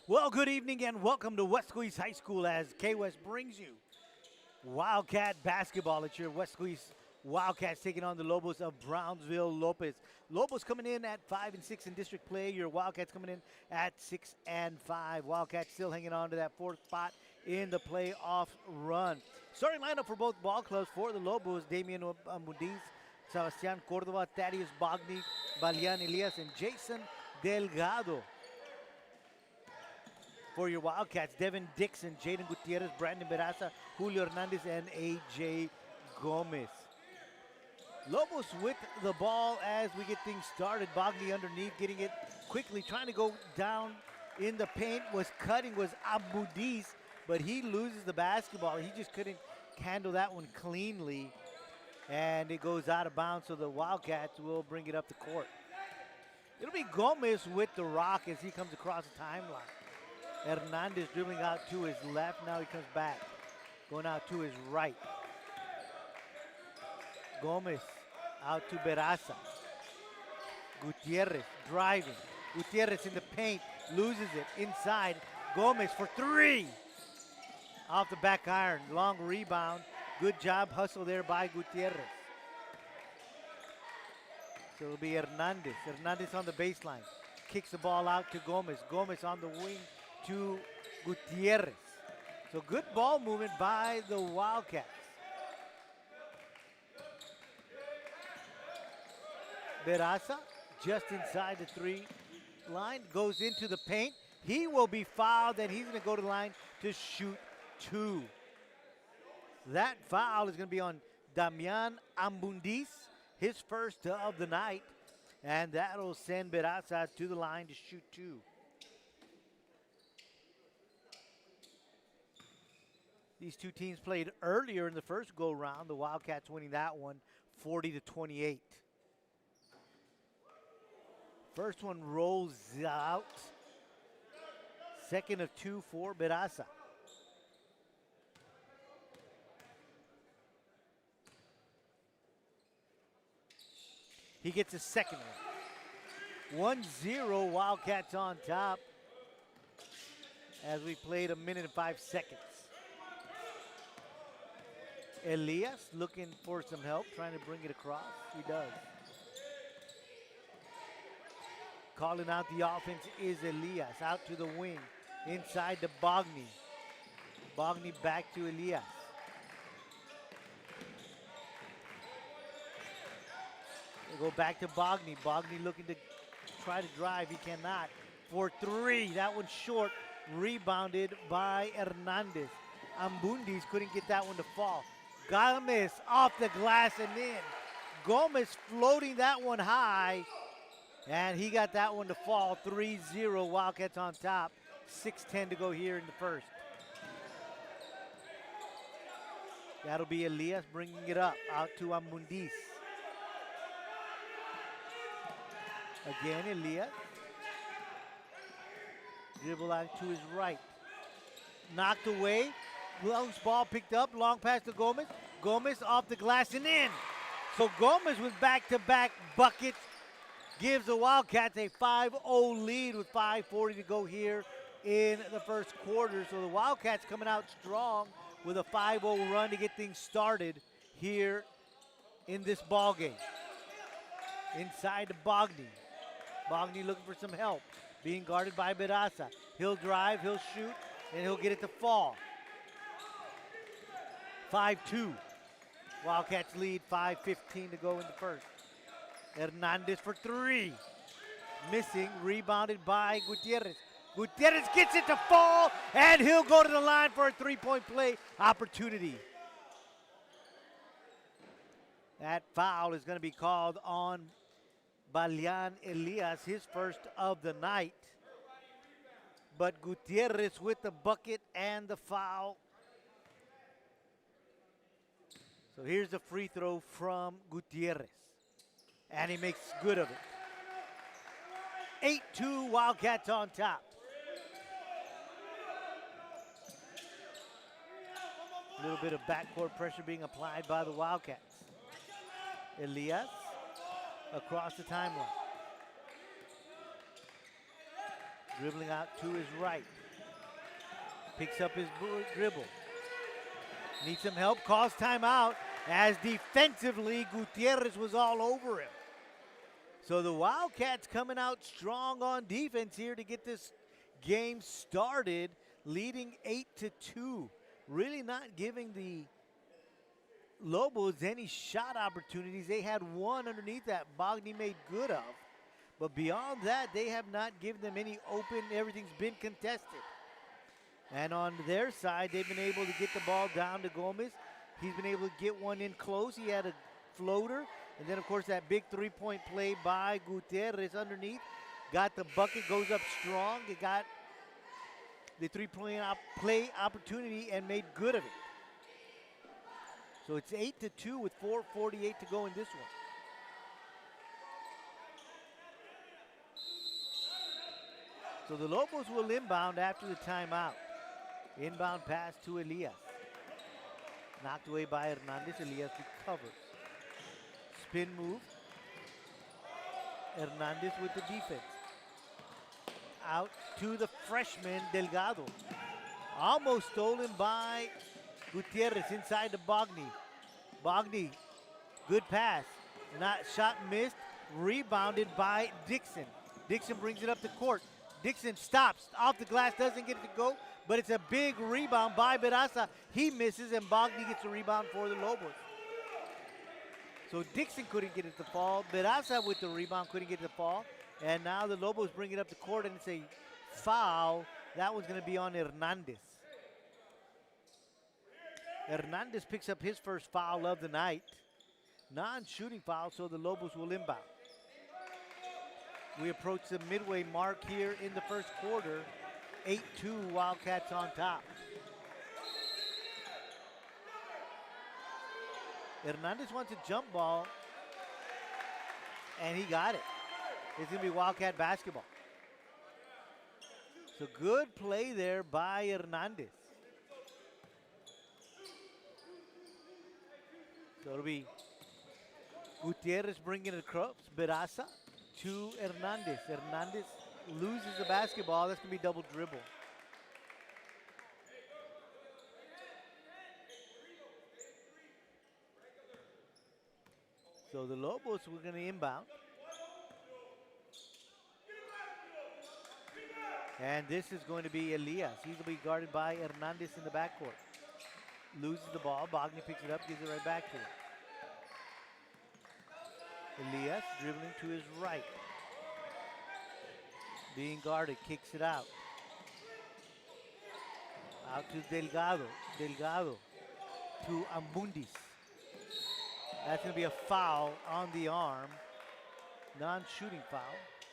Well, good evening and welcome to Weslaco East High School as K-West brings you Wildcat basketball. It's your Weslaco East Wildcats taking on the Lobos of Brownsville Lopez. Lobos coming in at 5-6 in district play. Your Wildcats coming in at 6-5. Wildcats still hanging on to that fourth spot in the playoff run. Starting lineup for both ball clubs for the Lobos: Damian Mudiz, Sebastian Cordova, Thaddeus Bogny, Balian Elias, and Jason Delgado. For your Wildcats, Devin Dixon, Jaden Gutierrez, Brandon Beraza, Julio Hernandez, and A.J. Gomez. Lobos with the ball as we get things started. Bogny underneath, getting it quickly, trying to go down in the paint. Was cutting, was Abudis, but he loses the basketball. He just couldn't handle that one cleanly, and it goes out of bounds, so the Wildcats will bring it up the court. It'll be Gomez with the rock as he comes across the timeline. Hernandez dribbling out to his left. Now he comes back, going out to his right. Gomez out to Beraza. Gutierrez driving. Gutierrez in the paint, loses it inside. Gomez for three. Off the back iron, long rebound. Good job hustle there by Gutierrez. So it'll be Hernandez. Hernandez on the baseline. Kicks the ball out to Gomez. Gomez on the wing to Gutierrez. So good ball movement by the Wildcats. Beraza just inside the three line, goes into the paint. He will be fouled, and he's going to go to the line to shoot two. That foul is going to be on Damian Ambundis, his first of the night, and that'll send Beraza to the line to shoot two. These two teams played earlier in the first go-round. The Wildcats winning that one 40-28. First one rolls out. Second of two for Beraza. He gets a second one. 1-0, Wildcats on top as we played a minute and 5 seconds. Elias looking for some help, trying to bring it across. He does. Calling out the offense is Elias. Out to the wing. Inside to Bogny. Bogny back to Elias. They go back to Bogny. Bogny looking to try to drive. He cannot. For three. That one's short. Rebounded by Hernandez. Ambundis couldn't get that one to fall. Gomez off the glass and in. Gomez floating that one high. And he got that one to fall. 3-0, Wildcats on top. 6:10 to go here in the first. That'll be Elias bringing it up. Out to Ambundis. Again, Elias. Dribble out to his right. Knocked away. Loose ball picked up. Long pass to Gomez. Gomez off the glass and in. So Gomez with back-to-back buckets gives the Wildcats a 5-0 lead with 5:40 to go here in the first quarter. So the Wildcats coming out strong with a 5-0 run to get things started here in this ball game. Inside to Bogny. Bogny looking for some help. Being guarded by Beraza. He'll drive, he'll shoot, and he'll get it to fall. 5-2. Wildcats lead, 5:15 to go in the first. Hernandez for three. Missing, rebounded by Gutierrez. Gutierrez gets it to fall, and he'll go to the line for a three-point play opportunity. That foul is going to be called on Balian Elias, his first of the night. But Gutierrez with the bucket and the foul. So here's the free throw from Gutierrez. And he makes good of it. 8-2, Wildcats on top. A little bit of backcourt pressure being applied by the Wildcats. Elias across the timeline. Dribbling out to his right. Picks up his dribble. Needs some help, calls timeout as defensively Gutierrez was all over him. So the Wildcats coming out strong on defense here to get this game started, leading 8-2. Really not giving the Lobos any shot opportunities. They had one underneath that Bogny made good of. But beyond that, they have not given them any open. Everything's been contested. And on their side, they've been able to get the ball down to Gomez. He's been able to get one in close. He had a floater. And then, of course, that big three-point play by Gutierrez underneath. Got the bucket, goes up strong. It got the three-point play opportunity and made good of it. So it's 8-2 with 4:48 to go in this one. So the Lobos will inbound after the timeout. Inbound pass to Elias. Knocked away by Hernandez. Elias recovers. Spin move. Hernandez with the defense. Out to the freshman Delgado. Almost stolen by Gutierrez inside to Bogny. Bogny, good pass. Not shot missed. Rebounded by Dixon. Dixon brings it up the court. Dixon stops off the glass, doesn't get it to go, but it's a big rebound by Beraza. He misses, and Bogny gets a rebound for the Lobos. So Dixon couldn't get it to fall. Beraza with the rebound couldn't get it to fall. And now the Lobos bring it up the court, and it's a foul. That one's going to be on Hernandez. Hernandez picks up his first foul of the night. Non-shooting foul, so the Lobos will inbound. We approach the midway mark here in the first quarter. 8-2 Wildcats on top. Hernandez wants a jump ball, and he got it. It's going to be Wildcat basketball. So good play there by Hernandez. So it'll be Gutierrez bringing it across. Beraza to Hernandez. Hernandez loses the basketball. That's going to be double dribble. So the Lobos were going to inbound. And this is going to be Elias. He's going to be guarded by Hernandez in the backcourt. Loses the ball. Bogny picks it up, gives it right back to him. Elias dribbling to his right. Being guarded, kicks it out. Out to Delgado. Delgado to Ambundis. That's going to be a foul on the arm. Non-shooting foul.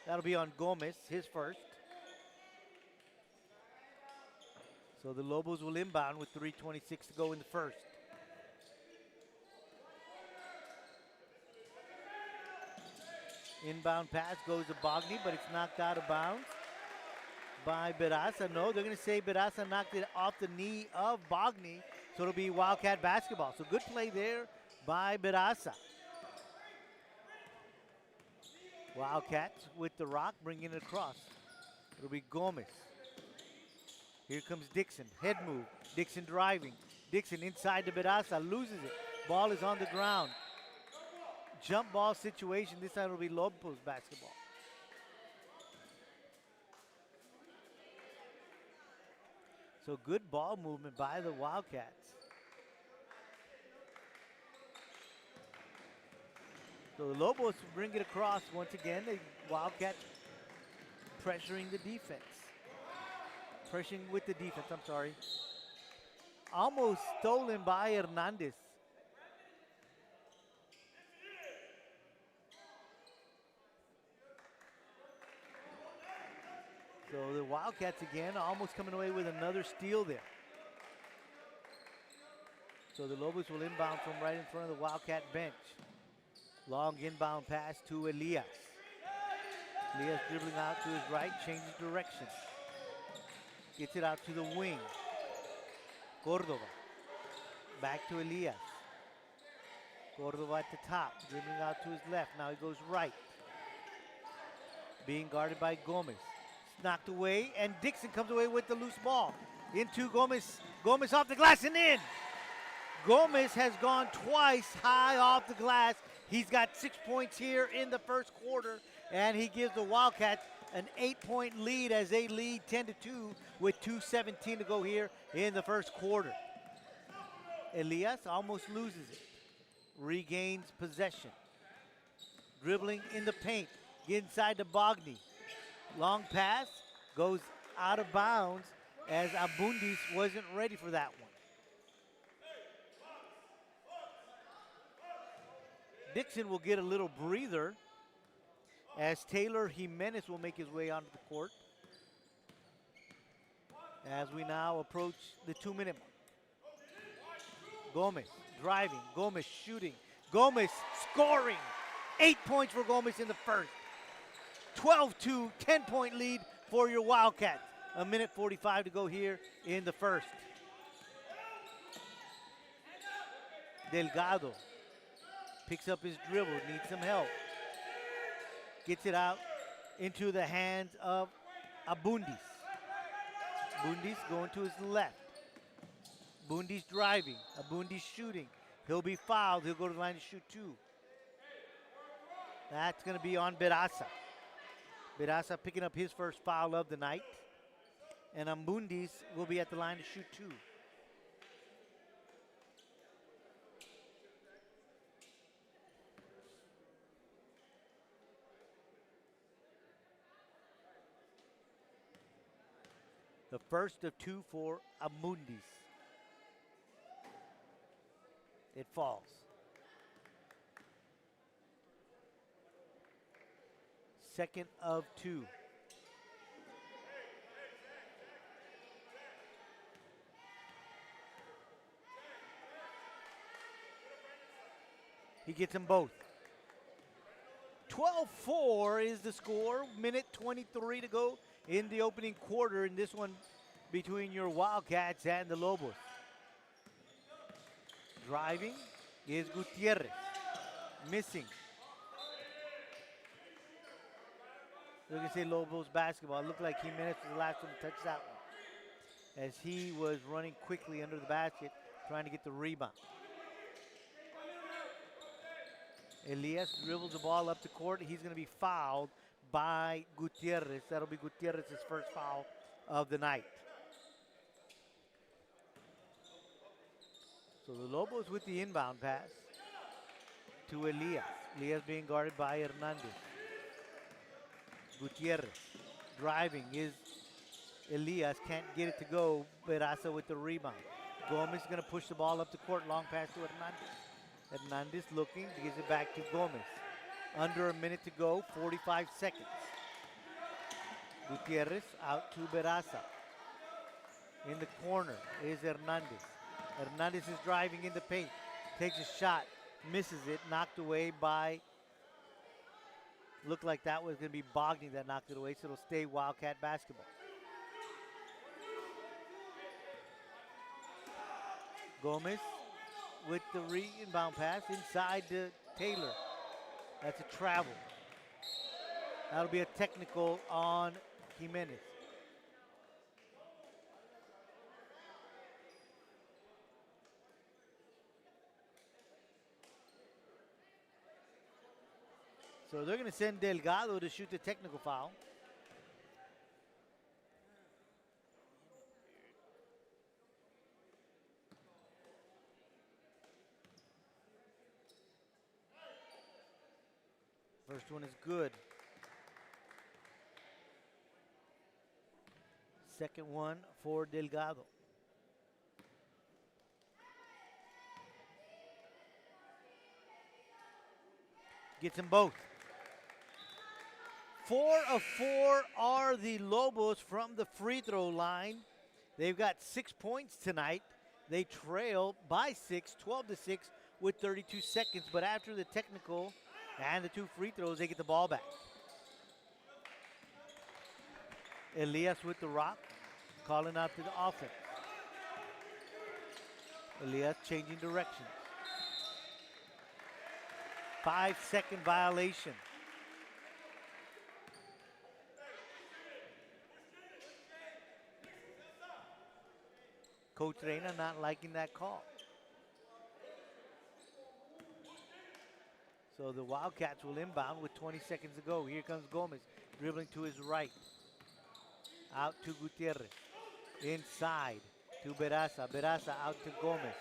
That'll be on Gomez, his first. So the Lobos will inbound with 3:26 to go in the first. Inbound pass goes to Bogny, but it's knocked out of bounds by Beraza. No, they're going to say Beraza knocked it off the knee of Bogny, so it'll be Wildcat basketball. So good play there by Beraza. Wildcats with the rock, bringing it across. It'll be Gomez. Here comes Dixon, head move. Dixon driving. Dixon inside to Beraza, loses it. Ball is on the ground. Jump ball situation, this time it'll be Lobos basketball. So good ball movement by the Wildcats. So the Lobos bring it across once again. The Wildcats pressuring the defense. Pressuring with the defense, I'm sorry. Almost stolen by Hernandez. So the Wildcats again almost coming away with another steal there. So the Lobos will inbound from right in front of the Wildcat bench. Long inbound pass to Elias. Elias dribbling out to his right, changes direction. Gets it out to the wing. Cordova. Back to Elias. Cordova at the top, dribbling out to his left. Now he goes right. Being guarded by Gomez. knocked away, and Dixon comes away with the loose ball. Into Gomez. Gomez off the glass and in. Gomez has gone twice high off the glass. He's got 6 points here in the first quarter, and he gives the Wildcats an 8-point lead as they lead 10-2 with 2:17 to go here in the first quarter. Elias almost loses it. Regains possession. Dribbling in the paint. Get inside to Bogny. Long pass goes out of bounds as Abundis wasn't ready for that one. Dixon will get a little breather as Taylor Jimenez will make his way onto the court as we now approach the 2-minute mark. Gomez driving, Gomez shooting, Gomez scoring. 8 points for Gomez in the first. 12-2, 10-point lead for your Wildcats. 1:45 to go here in the first. Delgado picks up his dribble, needs some help. Gets it out into the hands of Abundis. Abundis going to his left. Abundis driving, Abundis shooting. He'll be fouled, he'll go to the line to shoot 2. That's gonna be on Berasa. Berasa picking up his first foul of the night. And Abundis will be at the line to shoot 2. The first of 2 for Abundis. It falls. Second of 2. He gets them both. 12-4 is the score. Minute 23 to go in the opening quarter in this one between your Wildcats and the Lobos. Driving is Gutierrez. Missing. They're going to say Lobos basketball. It looked like Jimenez was the last one to touch that one, as he was running quickly under the basket trying to get the rebound. Elias dribbles the ball up the court. He's going to be fouled by Gutierrez. That'll be Gutierrez's first foul of the night. So the Lobos with the inbound pass to Elias. Elias being guarded by Hernandez. Gutierrez driving is Elias. Can't get it to go. Berasa with the rebound. Gomez is going to push the ball up the court. Long pass to Hernandez. Hernandez looking, gives it back to Gomez. Under a minute to go, 45 seconds. Gutierrez out to Berasa. In the corner is Hernandez. Hernandez is driving in the paint. Takes a shot, misses it, knocked away by, looked like that was going to be Bogny that knocked it away, so it'll stay Wildcat basketball. Gomez with the inbound pass inside to Taylor. That's a travel. That'll be a technical on Jimenez. So they're going to send Delgado to shoot the technical foul. First one is good. Second one for Delgado. Gets them both. 4 of 4 are the Lobos from the free throw line. They've got 6 points tonight. They trail by 6, 12-6 with 32 seconds. But after the technical and the 2 free throws, they get the ball back. Elias with the rock, calling out to the offense. Elias changing directions. 5-second violation. Coach Reina not liking that call. So the Wildcats will inbound with 20 seconds to go. Here comes Gomez, dribbling to his right. Out to Gutierrez. Inside to Beraza. Beraza out to Gomez.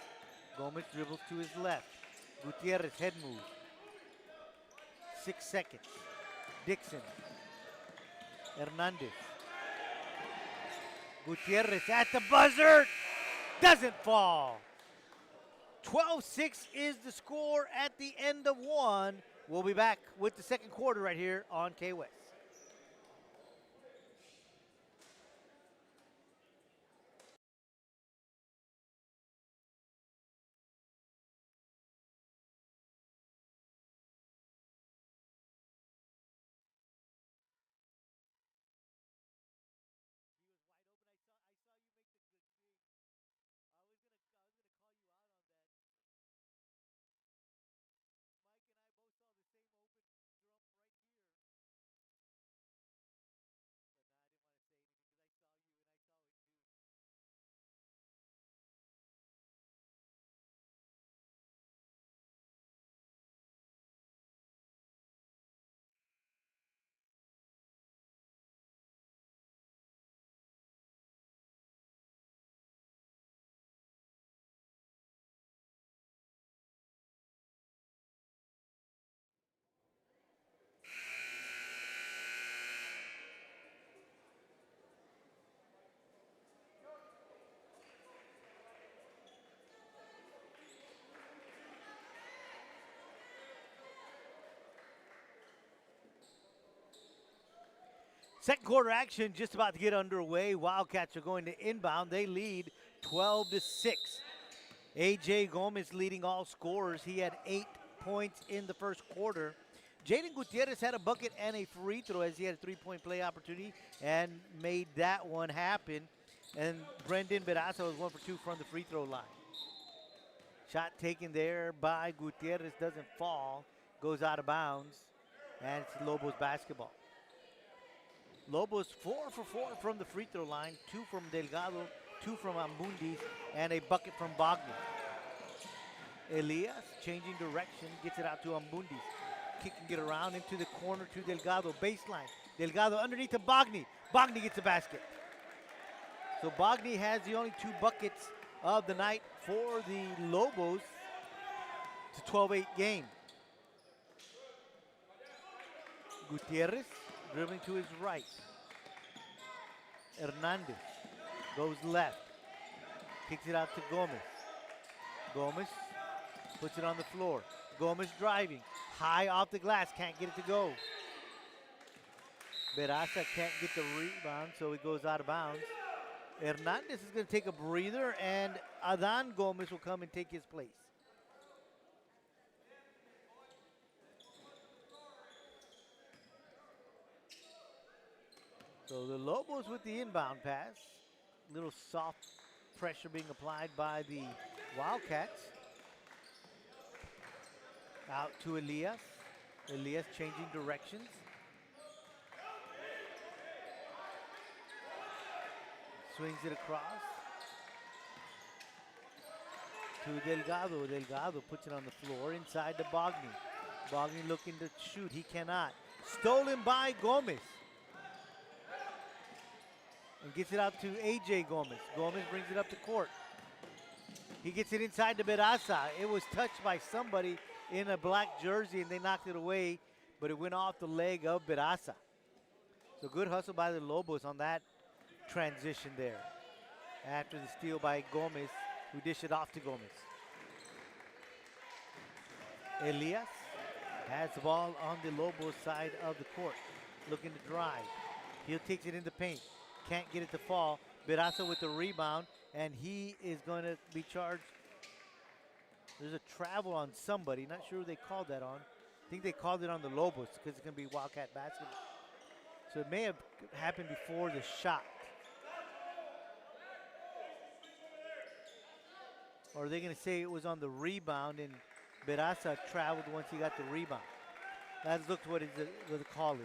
Gomez dribbles to his left. Gutierrez head move. 6 seconds. Dixon. Hernandez. Gutierrez at the buzzer. Doesn't fall. 12-6 is the score at the end of one. We'll be back with the second quarter right here on K-West. Second quarter action just about to get underway. Wildcats are going to inbound. They lead 12-6. A.J. Gomez leading all scorers. He had 8 points in the first quarter. Jaden Gutierrez had a bucket and a free throw as he had a three-point play opportunity and made that one happen. And Brendan Beraza was 1 for 2 from the free throw line. Shot taken there by Gutierrez, doesn't fall, goes out of bounds, and it's Lobos basketball. Lobos 4 for 4 from the free throw line, 2 from Delgado, 2 from Ambundis, and a bucket from Bogni. Elias changing direction, gets it out to Ambundis. Kicking it around into the corner to Delgado, baseline. Delgado underneath to Bogni. Bogni gets the basket. So Bogni has the only 2 buckets of the night for the Lobos. It's a 12-8 game. Gutierrez dribbling to his right. Hernandez goes left. Kicks it out to Gomez. Gomez puts it on the floor. Gomez driving. High off the glass. Can't get it to go. Beraza can't get the rebound, so it goes out of bounds. Hernandez is going to take a breather, and Adan Gomez will come and take his place. So the Lobos with the inbound pass. Little soft pressure being applied by the Wildcats. Out to Elias. Elias changing directions. Swings it across. To Delgado. Delgado puts it on the floor inside to Bogni. Bogni looking to shoot. He cannot. Stolen by Gomez. And gets it out to A.J. Gomez. Gomez brings it up to court. He gets it inside to Beraza. It was touched by somebody in a black jersey, and they knocked it away, but it went off the leg of Beraza. So good hustle by the Lobos on that transition there. After the steal by Gomez, who dished it off to Gomez. Elias has the ball on the Lobos side of the court, looking to drive. He'll take it in the paint. Can't get it to fall. Beraza with the rebound, and he is going to be charged. There's a travel on somebody. Not sure who they called that on. I think they called it on the Lobos because it's going to be Wildcat basketball. So it may have happened before the shot. Or are they going to say it was on the rebound and Beraza traveled once he got the rebound? Let's look what the call is.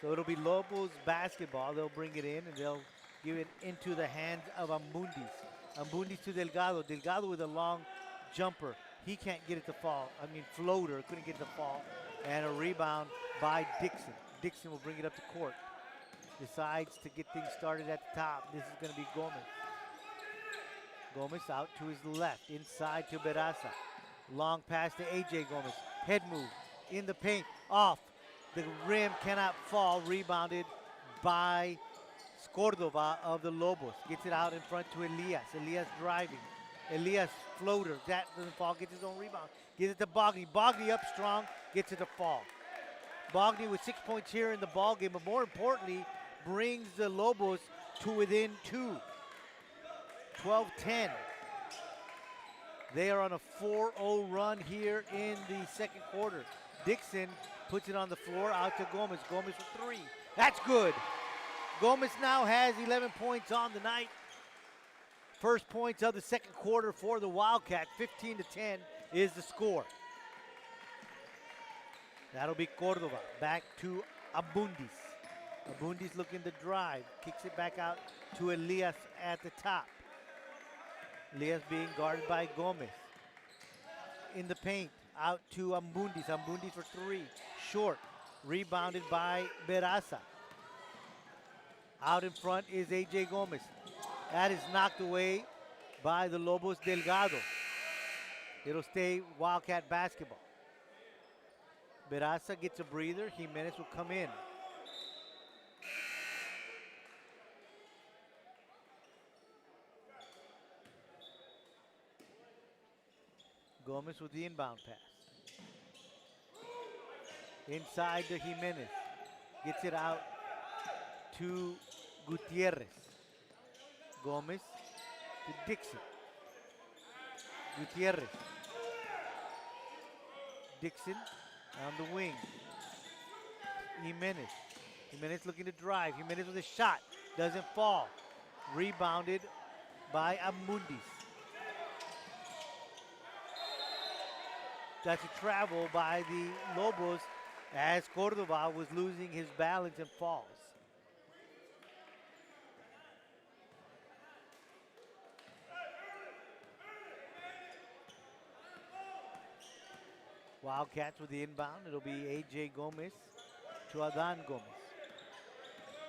So it'll be Lobos basketball. They'll bring it in and they'll Give it into the hands of Ambundis. Ambundis to Delgado. Delgado with a long jumper. He can't get it to fall. Floater, couldn't get it to fall. And a rebound by Dixon. Dixon will bring it up to court. Decides to get things started at the top. This is going to be Gomez. Gomez out to his left, inside to Beraza. Long pass to A.J. Gomez. Head move in the paint, off. The rim cannot fall. Rebounded by Cordova of the Lobos. Gets it out in front to Elias. Elias driving. Elias floater. That doesn't fall. Gets his own rebound. Gives it to Bogny. Bogny up strong. Gets it to fall. Bogny with 6 points here in the ball game, but more importantly, brings the Lobos to within 2. 12-10. They are on a 4-0 run here in the second quarter. Dixon puts it on the floor, out to Gomez. Gomez for 3. That's good. Gomez now has 11 points on the night. First points of the second quarter for the Wildcats. 15-10 is the score. That'll be Cordova. Back to Abundis. Abundis looking to drive. Kicks it back out to Elias at the top. Elias being guarded by Gomez. In the paint, out to Ambundis. Ambundis for 3. Short. Rebounded by Beraza. Out in front is A.J. Gomez. That is knocked away by the Lobos Delgado. It'll stay Wildcat basketball. Beraza gets a breather. Jimenez will come in. Gomez with the inbound pass. Inside to Jimenez. Gets it out to Gutierrez. Gomez to Dixon. Gutierrez. Dixon on the wing. Jimenez. Jimenez looking to drive. Jimenez with a shot. Doesn't fall. Rebounded by Amundis. That's a travel by the Lobos as Cordova was losing his balance and falls. Wildcats with the inbound. It'll be A.J. Gomez to Adan Gomez.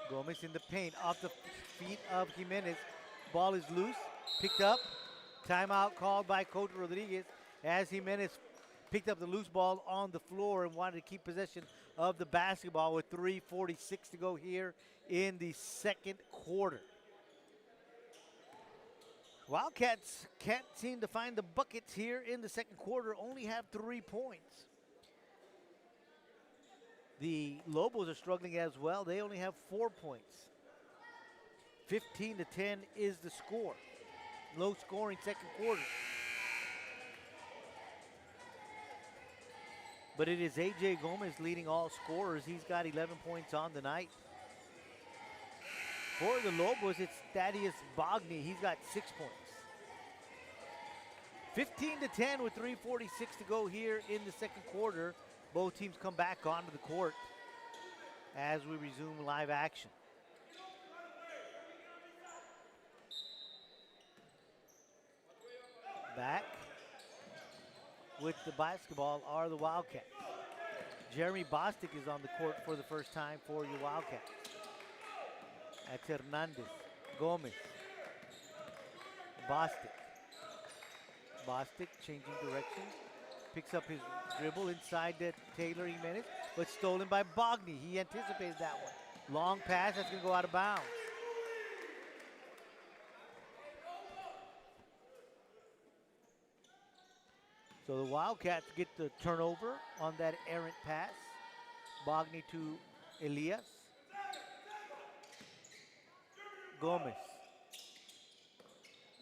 Gomez in the paint, off the feet of Jimenez. Ball is loose, picked up. Timeout called by Coach Rodriguez as Jimenez picked up the loose ball on the floor and wanted to keep possession of the basketball with 3:46 to go here in the second quarter. Wildcats can't seem to find the buckets here in the second quarter, only have 3 points. The Lobos are struggling as well. They only have 4 points. 15-10 is the score. Low scoring second quarter. But it is A.J. Gomez leading all scorers. He's got 11 points on the night. For the Lobos, it's Thaddeus Bogny. He's got 6 points. 15-10 with 3:46 to go here in the second quarter. Both teams come back onto the court as we resume live action. Back with the basketball are the Wildcats. Jeremy Bostic is on the court for the first time for your Wildcats. That's Hernandez, Gomez, Bostic. Bostic changing direction, picks up his dribble inside the Taylor Jimenez, but stolen by Bogny. He anticipated that one. Long pass, that's gonna go out of bounds. So the Wildcats get the turnover on that errant pass. Bogny to Elias. Gomez.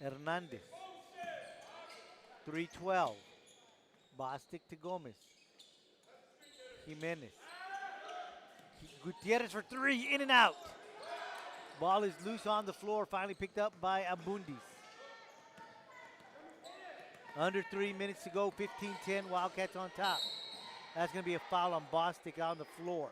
Hernandez. 3-12. Bostic to Gomez. Jimenez. Gutierrez for 3, in and out. Ball is loose on the floor, finally picked up by Abundis. Under 3 minutes to go, 15-10, Wildcats on top. That's going to be a foul on Bostic on the floor.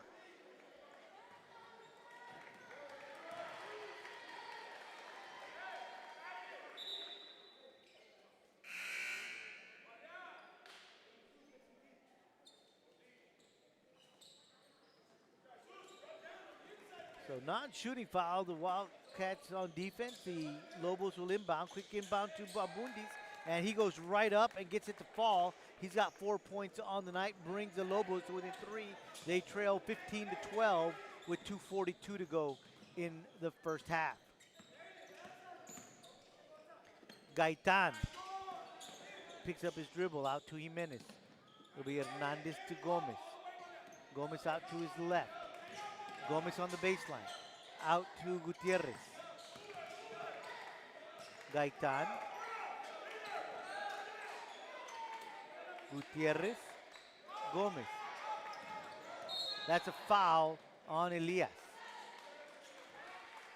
So non-shooting foul, the Wildcats on defense. The Lobos will inbound, quick inbound to Abundis, and he goes right up and gets it to fall. He's got 4 points on the night, brings the Lobos to within 3. They trail 15-12 with 2:42 to go in the first half. Gaitan picks up his dribble out to Jimenez. It'll be Hernandez to Gomez. Gomez out to his left. Gomez on the baseline. Out to Gutierrez. Gaitan. Gutierrez. Gomez. That's a foul on Elias.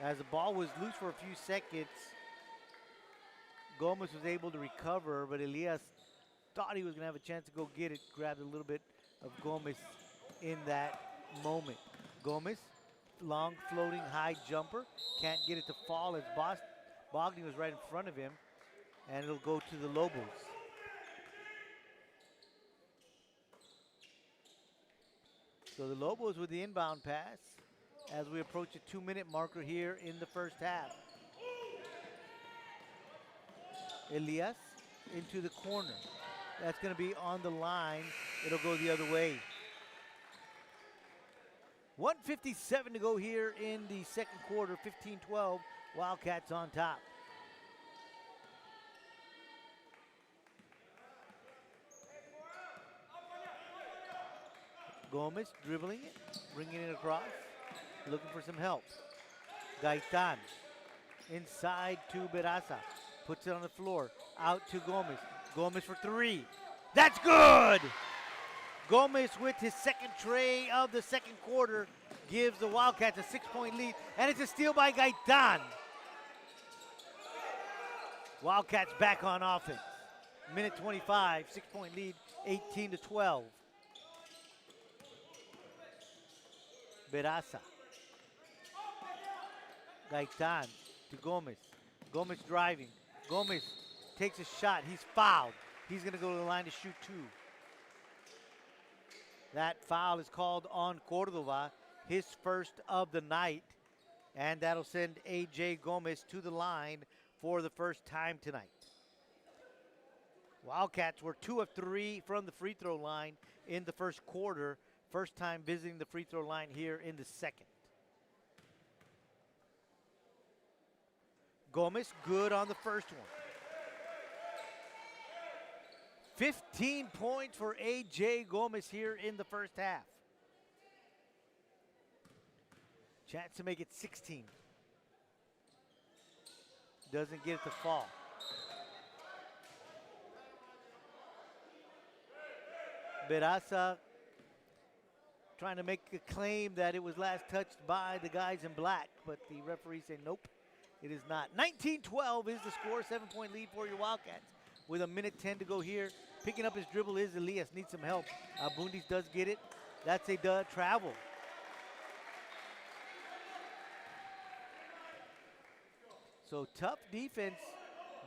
As the ball was loose for a few seconds, Gomez was able to recover, but Elias thought he was going to have a chance to go get it. Grabbed a little bit of Gomez in that moment. Gomez, long floating high jumper. Can't get it to fall as Bogny was right in front of him. And it'll go to the Lobos. So the Lobos with the inbound pass as we approach a 2-minute marker here in the first half. Elias into the corner. That's going to be on the line. It'll go the other way. 1:57 to go here in the second quarter. 15-12. Wildcats on top. Gomez dribbling it, bringing it across, looking for some help. Gaitan inside to Beraza. Puts it on the floor. Out to Gomez. Gomez for 3. That's good! Gomez with his second tray of the second quarter gives the Wildcats a 6-point lead, and it's a steal by Gaitan. Wildcats back on offense. Minute 25, 6-point lead, 18-12. Beraza. Gaitan to Gomez. Gomez driving. Gomez takes a shot. He's fouled. He's going to go to the line to shoot 2. That foul is called on Cordova, his first of the night. And that'll send A.J. Gomez to the line for the first time tonight. Wildcats were 2 of 3 from the free throw line in the first quarter. First time visiting the free throw line here in the second. Gomez good on the first one. 15 points for A.J. Gomez here in the first half. Chance to make it 16. Doesn't get it to fall. Beraza trying to make a claim that it was last touched by the guys in black, but the referee said nope, it is not. 19-12 is the score, 7-point lead for your Wildcats with a minute 10 to go here. Picking up his dribble is Elias, needs some help. Bundis does get it. That's a travel. So tough defense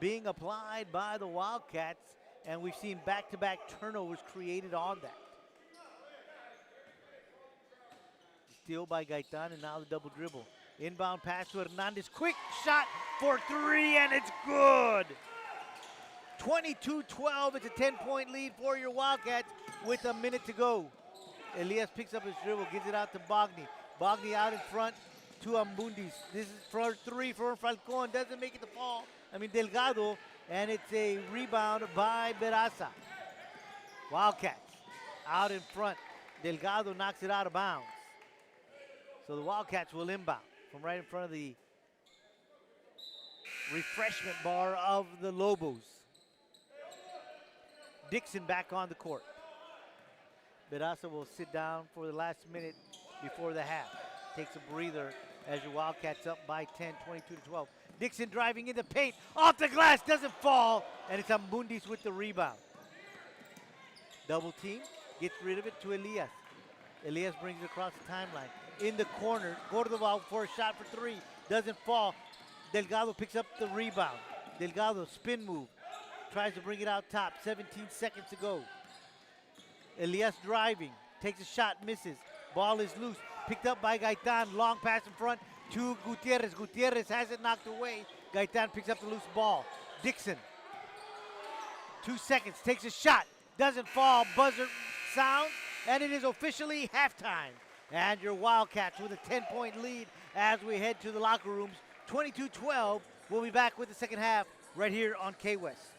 being applied by the Wildcats, and we've seen back-to-back turnovers created on that. Steal by Gaitan, and now the double dribble. Inbound pass to Hernandez. Quick shot for 3, and it's good. 22-12. It's a 10-point lead for your Wildcats with a minute to go. Elias picks up his dribble, gives it out to Bogny. Bogny out in front to Ambundis. This is for 3 for Falcon. Doesn't make it to fall. Delgado, and it's a rebound by Beraza. Wildcats out in front. Delgado knocks it out of bounds. So the Wildcats will inbound from right in front of the refreshment bar of the Lobos. Dixon back on the court. Beraza will sit down for the last minute before the half. Takes a breather as your Wildcats up by 10, 22-12. Dixon driving in the paint, off the glass, doesn't fall, and it's Ambundis with the rebound. Double team, gets rid of it to Elias. Elias brings it across the timeline. In the corner, Cordova for a shot for 3, doesn't fall. Delgado picks up the rebound. Delgado, spin move, tries to bring it out top, 17 seconds to go. Elias driving, takes a shot, misses. Ball is loose. Picked up by Gaitan. Long pass in front to Gutierrez. Gutierrez has it knocked away. Gaitan picks up the loose ball. Dixon. 2 seconds. Takes a shot. Doesn't fall. Buzzer sounds. And it is officially halftime. And your Wildcats with a 10-point lead as we head to the locker rooms. 22-12. We'll be back with the second half right here on K-West.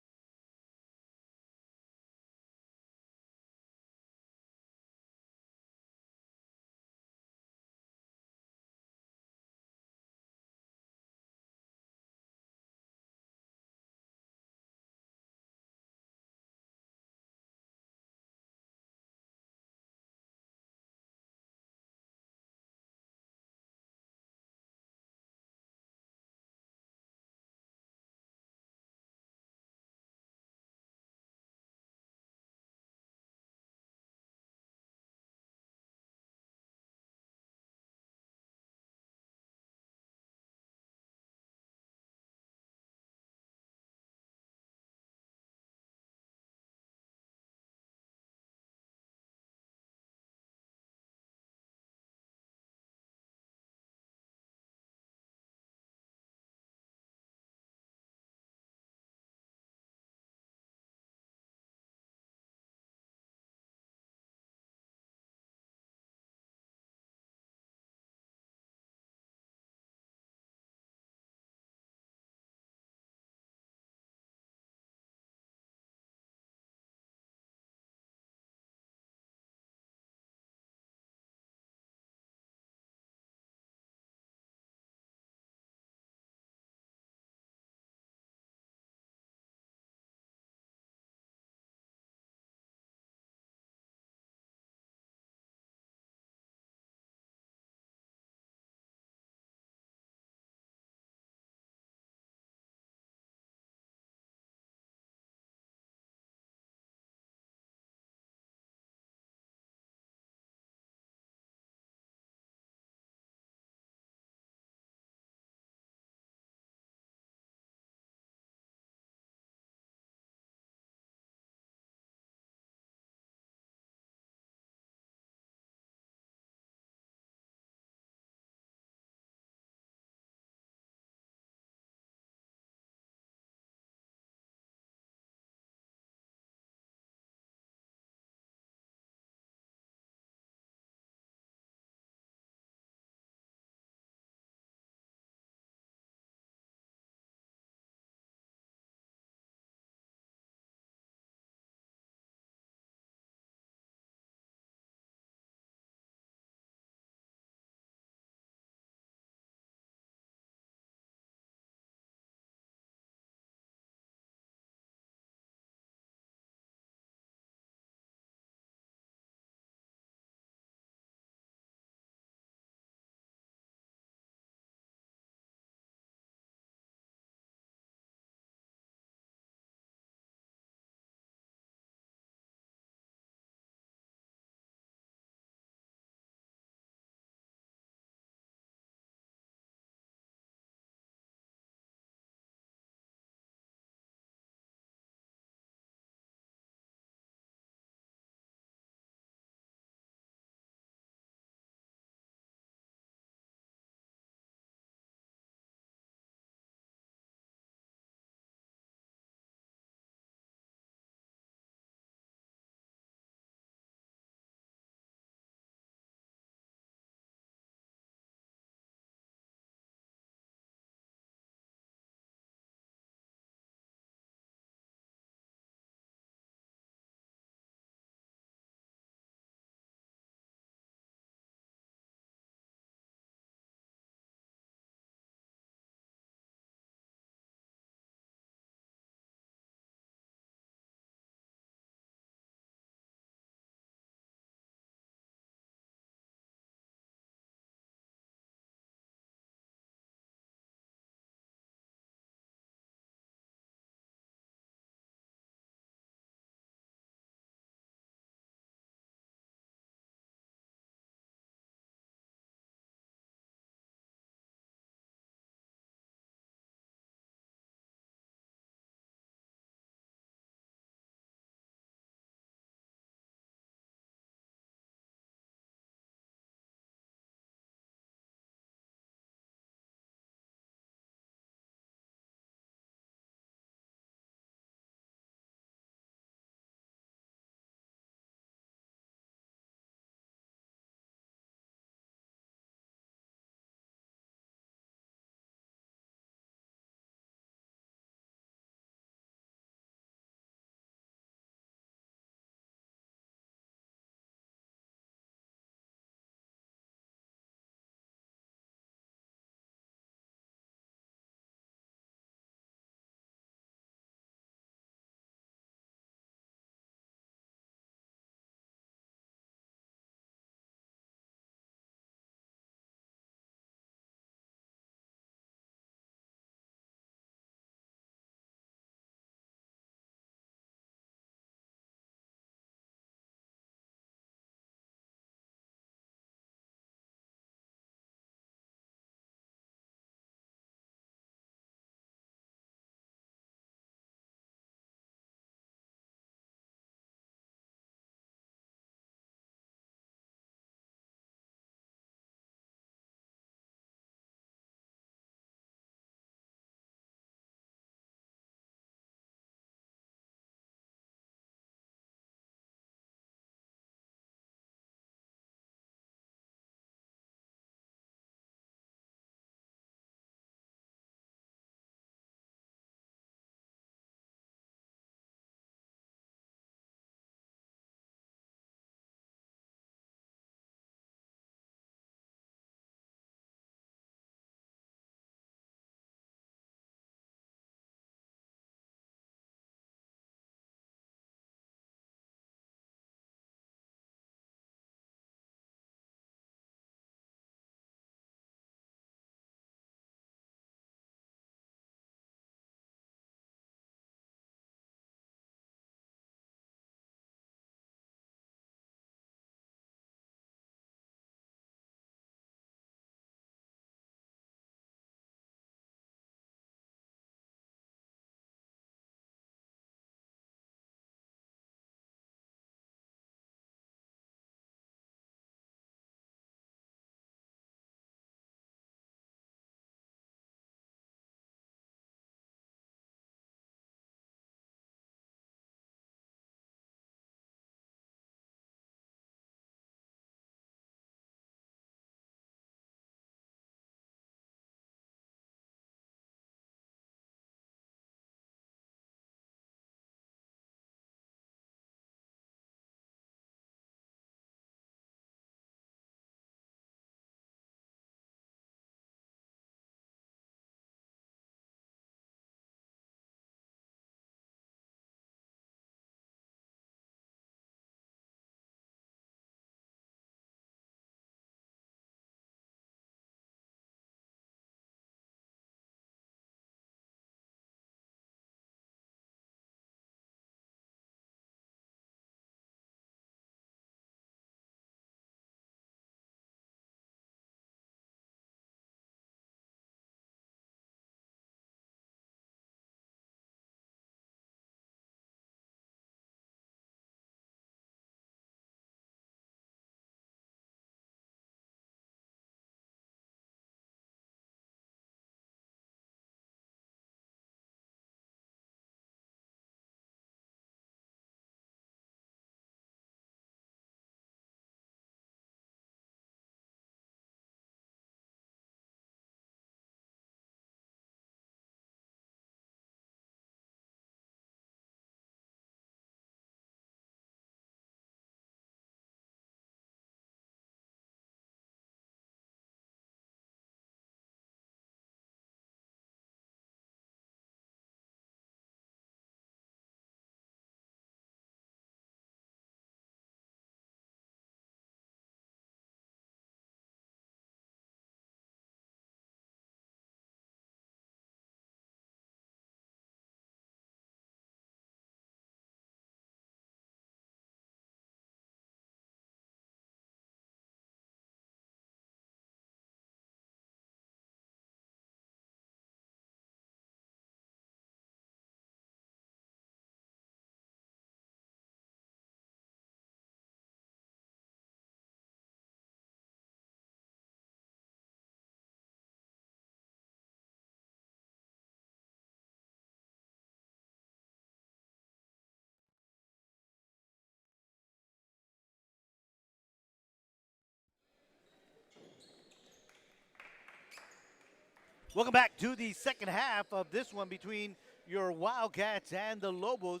Welcome back to the second half of this one between your Wildcats and the Lobos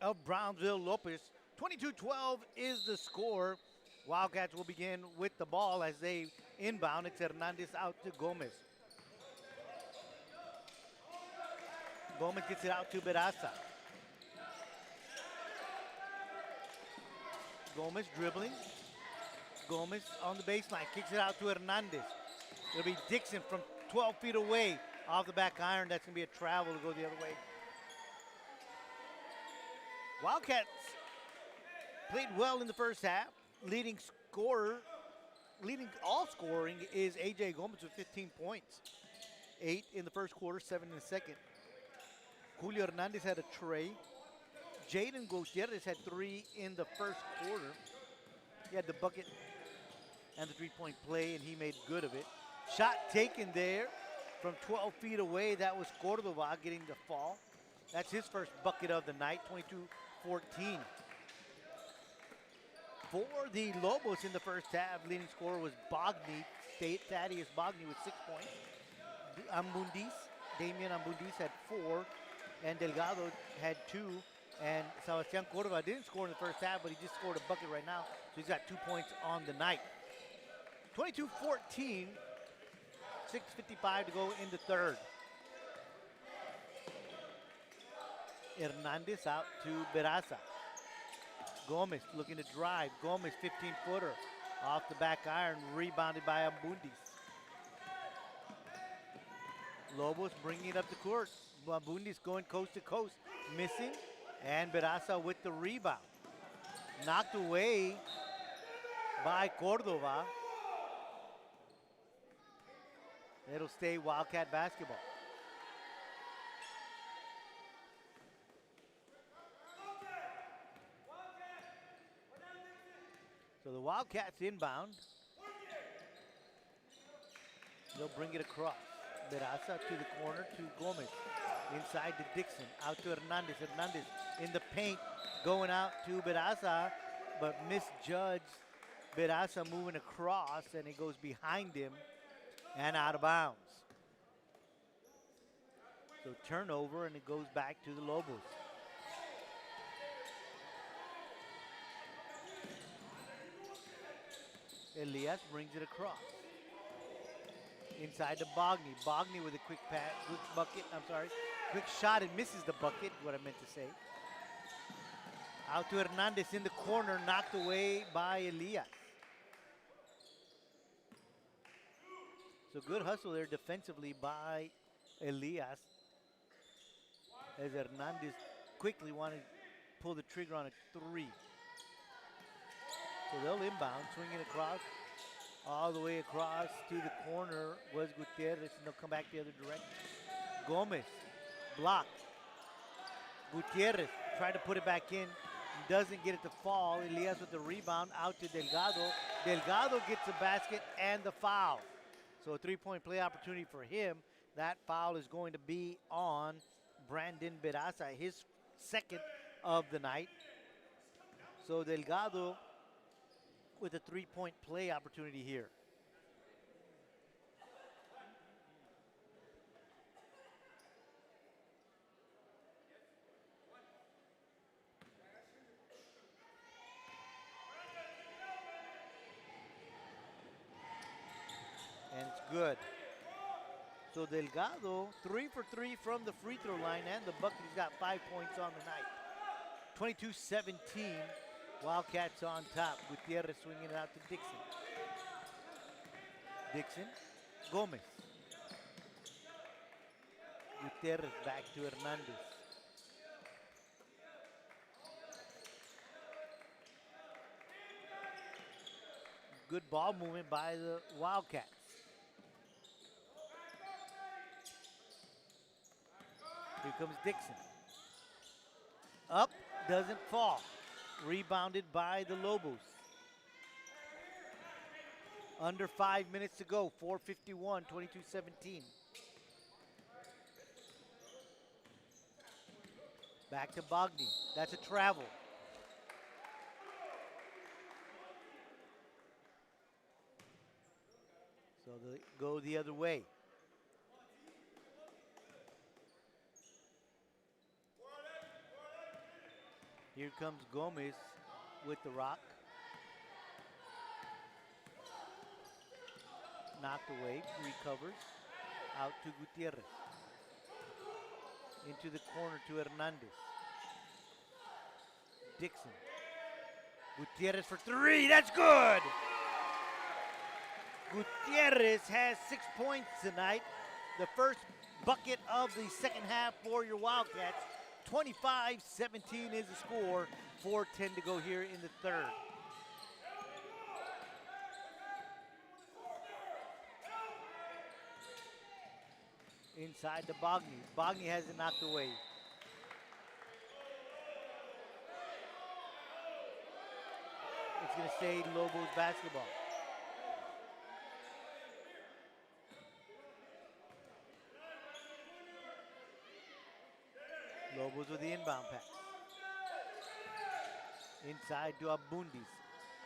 of Brownsville Lopez. 22-12 is the score. Wildcats will begin with the ball as they inbound. It's Hernandez out to Gomez. Gomez gets it out to Beraza. Gomez dribbling. Gomez on the baseline, kicks it out to Hernandez. It'll be Dixon from 12 feet away off the back iron. That's going to be a travel to go the other way. Wildcats played well in the first half. Leading all scoring is A.J. Gomez with 15 points. 8 in the first quarter, 7 in the second. Julio Hernandez had a tray. Jaden Gutierrez had 3 in the first quarter. He had the bucket and the three-point play, and he made good of it. Shot taken there from 12 feet away. That was Cordova getting the fall. That's his first bucket of the night, 22-14. For the Lobos in the first half, leading scorer was Bogny, Thaddeus Bogny with 6 points. Damian Ambundis had 4, and Delgado had 2. And Sebastian Cordova didn't score in the first half, but he just scored a bucket right now, so he's got 2 points on the night. 22-14, 6:55 to go in the third. Hernandez out to Beraza. Gomez looking to drive. Gomez, 15-footer off the back iron, rebounded by Ambundis. Lobos bringing it up the court. Ambundis going coast to coast, missing, and Beraza with the rebound. Knocked away by Cordova. It'll stay Wildcat basketball. So the Wildcats inbound. They'll bring it across. Beraza to the corner to Gomez. Inside to Dixon. Out to Hernandez. Hernandez in the paint. Going out to Beraza, but misjudged. Beraza moving across, and it goes behind him and out of bounds. So turnover, and it goes back to the Lobos. Elias brings it across. Inside to Bogny. Bogny with a quick pass, quick shot and misses the bucket, what I meant to say. Out to Hernandez in the corner, knocked away by Elias. So good hustle there defensively by Elias, as Hernandez quickly wanted to pull the trigger on a 3. So they'll inbound, swinging across, all the way across to the corner was Gutierrez, and they'll come back the other direction. Gomez, blocked. Gutierrez tried to put it back in, doesn't get it to fall. Elias with the rebound, out to Delgado. Delgado gets the basket and the foul. So a 3-point play opportunity for him. That foul is going to be on Brandon Beraza, his second of the night. So Delgado with a 3-point play opportunity here. And it's good. So Delgado, 3 for 3 from the free throw line and the bucket. He's got 5 points on the night. 22-17, Wildcats on top. Gutierrez swinging it out to Dixon. Dixon, Gomez. Gutierrez back to Hernandez. Good ball movement by the Wildcats. Here comes Dixon. Up, doesn't fall. Rebounded by the Lobos. Under 5 minutes to go, 4:51, 22-17. Back to Bogny. That's a travel. So they go the other way. Here comes Gomez with the rock. Knocked away, recovers. Out to Gutierrez. Into the corner to Hernandez. Dixon. Gutierrez for three, that's good! Gutierrez has 6 points tonight. The first bucket of the second half for your Wildcats. 25-17 is the score. 4:10 to go here in the third. Inside to Bogny. Bogny has it knocked away. It's going to stay Lobos basketball. Lobos with the inbound pass. Inside to Abundis.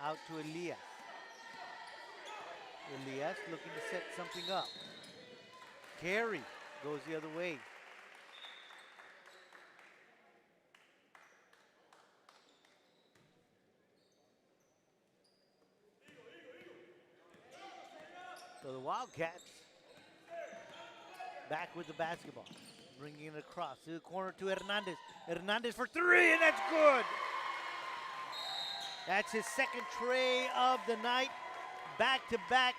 Out to Elias. Elias looking to set something up. Carey goes the other way. So the Wildcats back with the basketball. Bringing it across to the corner to Hernandez. Hernandez for three, and that's good. That's his second tray of the night. Back-to-back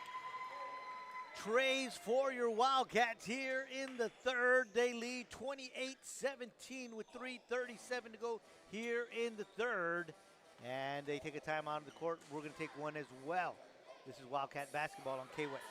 trays for your Wildcats here in the third. They lead 28-17 with 3:37 to go here in the third. And they take a timeout of the court. We're going to take one as well. This is Wildcat basketball on K-West.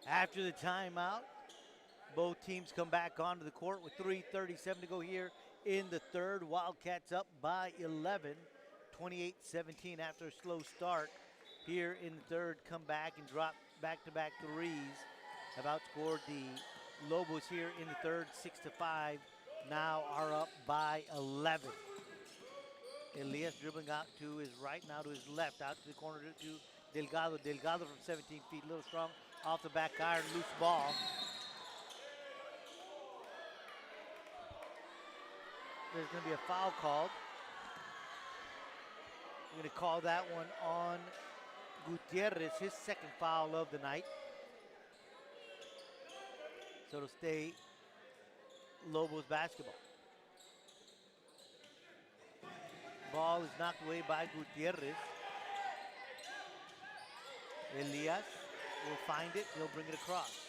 After the timeout, both teams come back onto the court with 3:37 to go here in the third. Wildcats up by 11, 28-17 after a slow start. Here in the third, come back and drop back-to-back threes. Have outscored the Lobos here in the third, 6-5. Now are up by 11. Elias dribbling out to his right, now to his left, out to the corner to Delgado. Delgado from 17 feet, a little strong. Off the back iron, loose ball. There's going to be a foul called. We're going to call that one on Gutierrez, his second foul of the night. So it'll stay Lobos basketball. Ball is knocked away by Gutierrez. Elias will find it, he'll bring it across.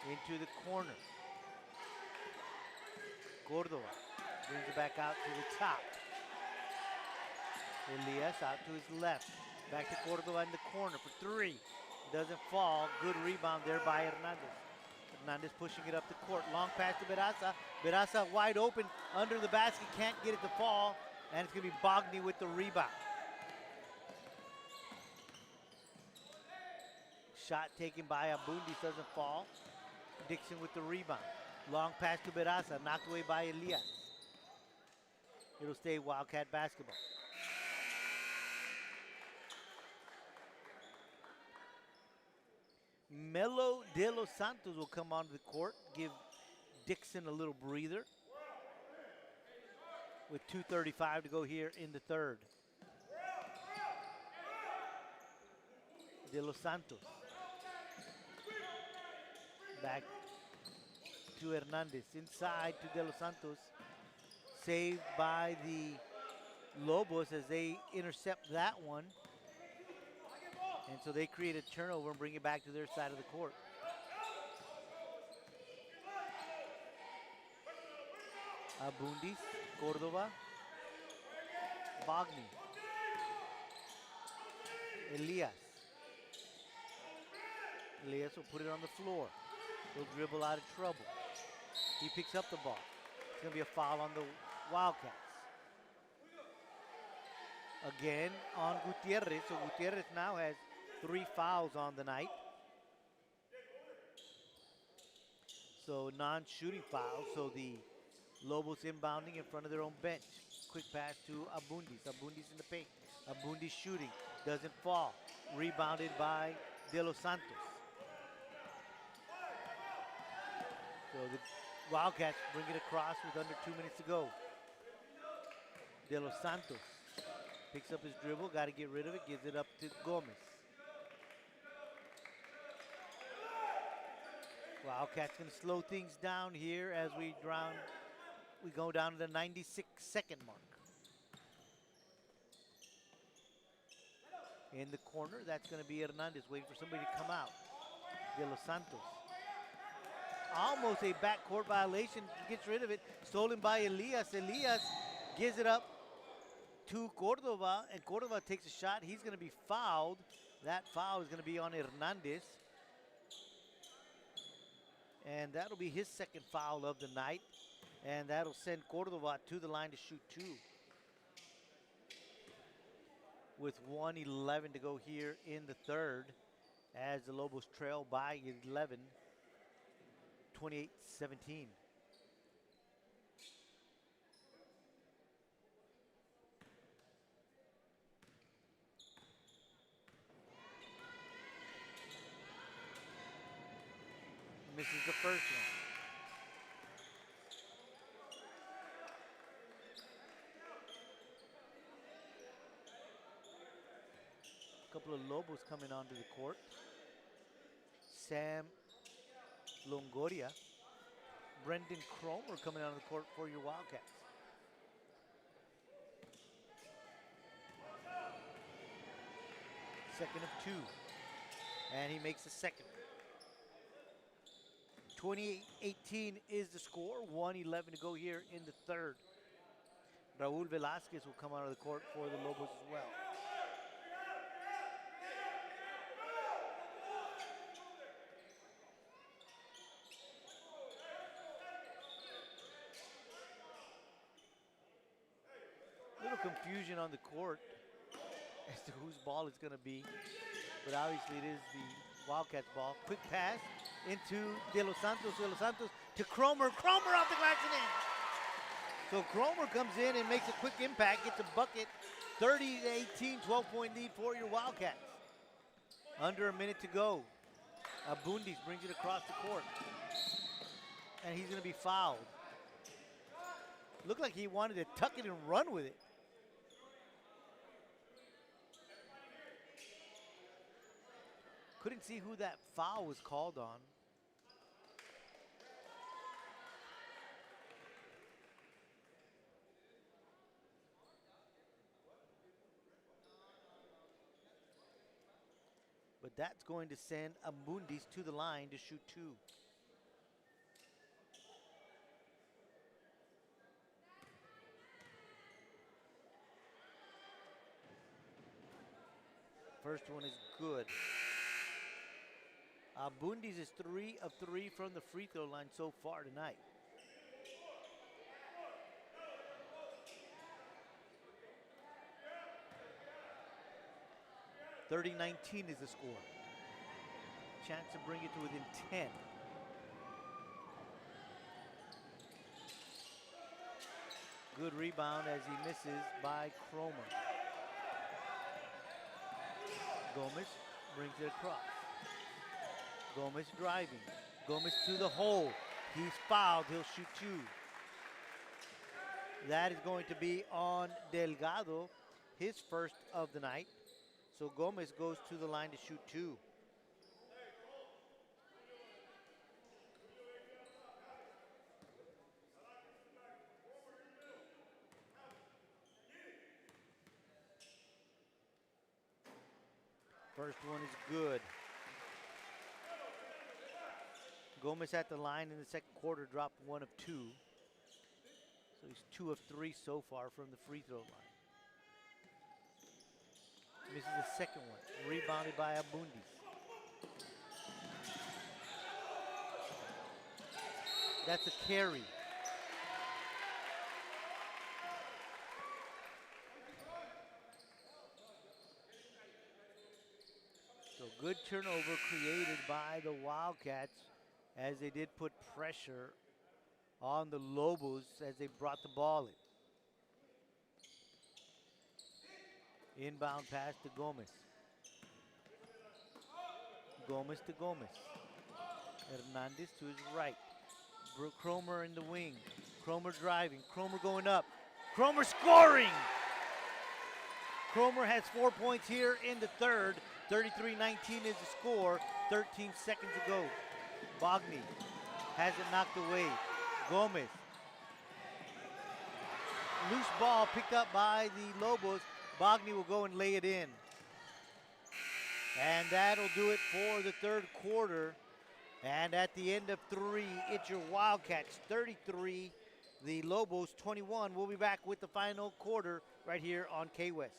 Into the corner. Cordova brings it back out to the top. Elias out to his left. Back to Cordova in the corner for three. Doesn't fall, good rebound there by Hernandez. Hernandez pushing it up the court. Long pass to Beraza. Beraza wide open under the basket, can't get it to fall. And it's gonna be Bogny with the rebound. Shot taken by Abundis, doesn't fall. Dixon with the rebound. Long pass to Beraza, knocked away by Elias. It'll stay Wildcat basketball. Melo de los Santos will come onto the court, give Dixon a little breather. With 2:35 to go here in the third. De los Santos. Back to Hernandez. Inside to De Los Santos. Saved by the Lobos as they intercept that one. And so they create a turnover and bring it back to their side of the court. Abundis, Cordova, Bagni, Elias. Elias will put it on the floor. He'll dribble out of trouble. He picks up the ball. It's going to be a foul on the Wildcats. Again on Gutierrez. So Gutierrez now has 3 fouls on the night. So non-shooting fouls. So the Lobos inbounding in front of their own bench. Quick pass to Abundis. Abundis in the paint. Abundis shooting. Doesn't fall. Rebounded by De Los Santos. So the Wildcats bring it across with under 2 minutes to go. De Los Santos picks up his dribble. Got to get rid of it. Gives it up to Gomez. Wildcats going to slow things down here as we go down to the 96-second mark. In the corner, that's going to be Hernandez waiting for somebody to come out. De Los Santos. Almost a backcourt violation. Gets rid of it. Stolen by Elias. Elias gives it up to Cordova, and Cordova takes a shot. He's going to be fouled. That foul is going to be on Hernandez. And that'll be his second foul of the night. And that'll send Cordova to the line to shoot 2. With 1:11 to go here in the third, as the Lobos trail by 11, 28-17. Misses the first one. Couple of Lobos coming onto the court. Sam Longoria. Brendan Cromer coming onto the court for your Wildcats. Second of 2. And he makes the second. 28-18 is the score. 1:11 to go here in the third. Raul Velasquez will come out of the court for the Lobos as well. Little confusion on the court as to whose ball it's going to be, but obviously it is the Wildcats ball. Quick pass into De Los Santos. De Los Santos to Cromer. Cromer off the glass and in. So Cromer comes in and makes a quick impact, gets a bucket. 30-18, 12-point lead for your Wildcats. Under a minute to go. Abundis brings it across the court. And he's going to be fouled. Looked like he wanted to tuck it and run with it. Couldn't see who that foul was called on. But that's going to send Abundis to the line to shoot 2. First one is good. Abundis is 3 of 3 from the free throw line so far tonight. (30-19) is the score. Chance to bring it to within 10. Good rebound as he misses by Cromer. Gomez brings it across. Gomez driving. Gomez to the hole. He's fouled. He'll shoot 2. That is going to be on Delgado, his first of the night. So Gomez goes to the line to shoot 2. First one is good. Gomez at the line in the second quarter, dropped 1 of 2. So he's 2 of 3 so far from the free throw line. Misses the second one, rebounded by Abundis. That's a carry. So good turnover created by the Wildcats as they did put pressure on the Lobos as they brought the ball in. Inbound pass to Gomez. Gomez to Gomez. Hernandez to his right. Cromer in the wing. Cromer driving. Cromer going up. Cromer scoring! Cromer has 4 points here in the third. 33-19 is the score. 13 seconds to go. Bogny has it knocked away. Gomez. Loose ball picked up by the Lobos. Bogny will go and lay it in. And that'll do it for the third quarter. And at the end of 3, it's your Wildcats 33, the Lobos 21. We'll be back with the final quarter right here on K-West.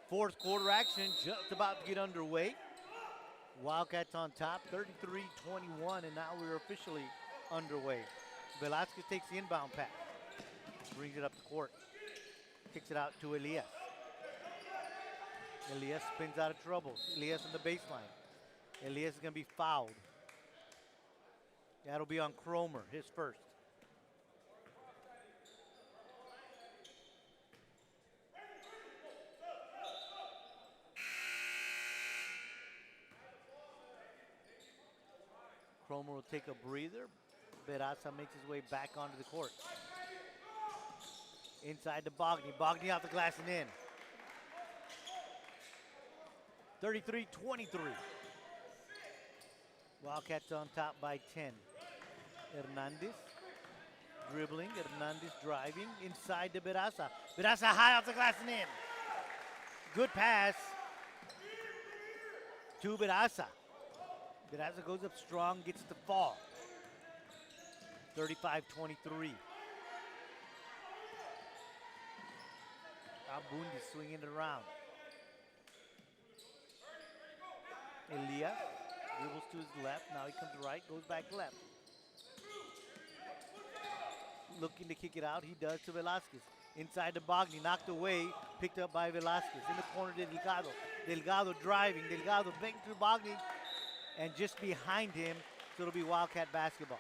Fourth quarter action just about to get underway. Wildcats on top, 33-21, and now we're officially underway. Velasquez takes the inbound pass, brings it up the court, kicks it out to Elias. Elias spins out of trouble. Elias on the baseline. Elias is going to be fouled. That'll be on Cromer, his first. Cromer will take a breather. Berasa makes his way back onto the court. Inside to Bogny. Bogny off the glass and in. 33-23. Wildcats on top by 10. Hernandez dribbling. Hernandez driving. Inside to Berasa. Berasa high off the glass and in. Good pass to Berasa. Berasa goes up strong, gets the fall. 35-23. Abundi swinging it around. Elias dribbles to his left. Now he comes right, goes back left. Looking to kick it out. He does to Velasquez. Inside to Bogny, knocked away, picked up by Velasquez. In the corner to Delgado. Delgado driving. Delgado bang through Bogny. And just behind him, so it'll be Wildcat basketball.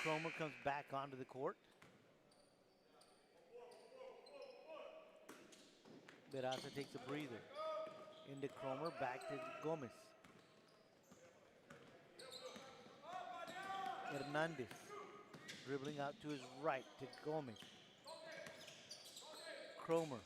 Cromer comes back onto the court. Berasa takes a breather. Into Cromer, back to Gomez. Hernandez dribbling out to his right to Gomez. Cromer.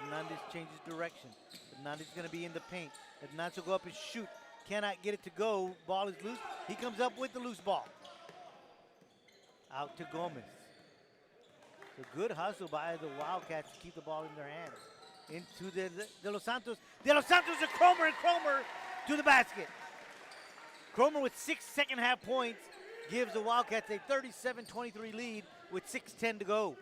Hernandez changes direction. Hernandez is going to be in the paint. Hernandez will go up and shoot. Cannot get it to go. Ball is loose. He comes up with the loose ball. Out to Gomez. So good hustle by the Wildcats to keep the ball in their hands. Into De Los Santos. De Los Santos to Cromer, and Cromer to the basket. Cromer with 6 second-half points gives the Wildcats a 37-23 lead with 6:10 to go.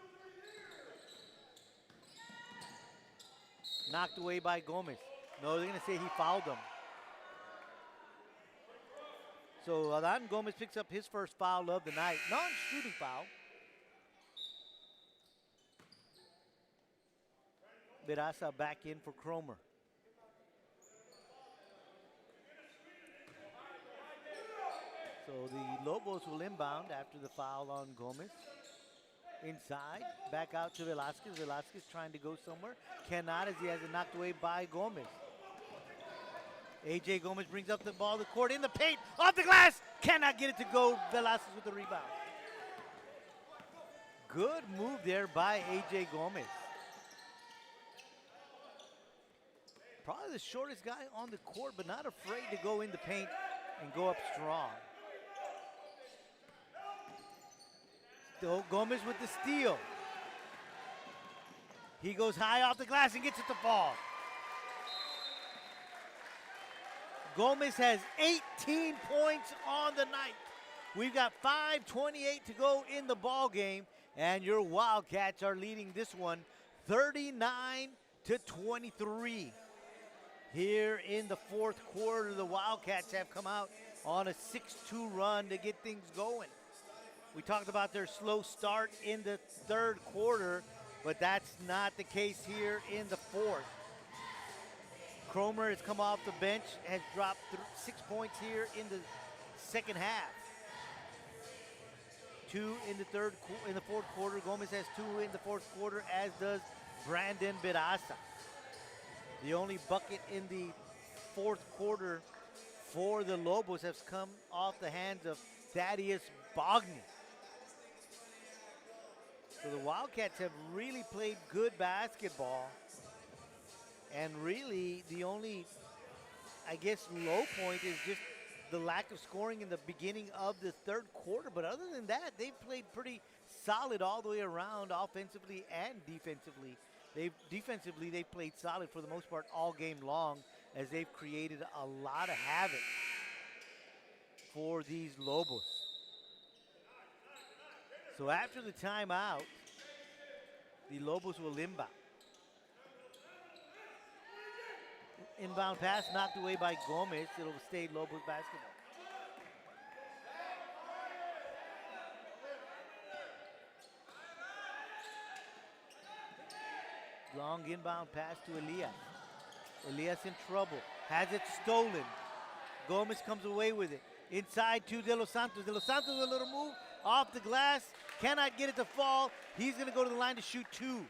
Knocked away by Gomez. No, they're going to say he fouled him. So Adan Gomez picks up his first foul of the night. Non-shooting foul. Beraza back in for Cromer. So the Lobos will inbound after the foul on Gomez. Inside, back out to Velasquez. Velasquez trying to go somewhere. Cannot, as he has it knocked away by Gomez. A.J. Gomez brings up the ball to the court in the paint. Off the glass. Cannot get it to go. Velasquez with the rebound. Good move there by A.J. Gomez. Probably the shortest guy on the court, but not afraid to go in the paint and go up strong. Still Gomez with the steal. He goes high off the glass and gets it to fall. Gomez has 18 points on the night. We've got 5:28 to go in the ball game, and your Wildcats are leading this one 39-23. Here in the fourth quarter, the Wildcats have come out on a 6-2 run to get things going. We talked about their slow start in the third quarter, but that's not the case here in the fourth. Cromer has come off the bench, has dropped 6 points here in the second half. 2 in the fourth quarter. Gomez has 2 in the fourth quarter, as does Brandon Beraza. The only bucket in the fourth quarter for the Lobos has come off the hands of Thaddeus Bogny. So the Wildcats have really played good basketball. And really, the only, I guess, low point is just the lack of scoring in the beginning of the third quarter. But other than that, they've played pretty solid all the way around, offensively and defensively. Defensively, they've played solid for the most part all game long, as they've created a lot of havoc for these Lobos. So after the timeout, the Lobos will inbound. Inbound pass knocked away by Gomez. It'll stay Lobos basketball. Long inbound pass to Elias. Elias in trouble. Has it stolen. Gomez comes away with it. Inside to De Los Santos. De Los Santos with a little move. Off the glass. Cannot get it to fall. He's going to go to the line to shoot 2.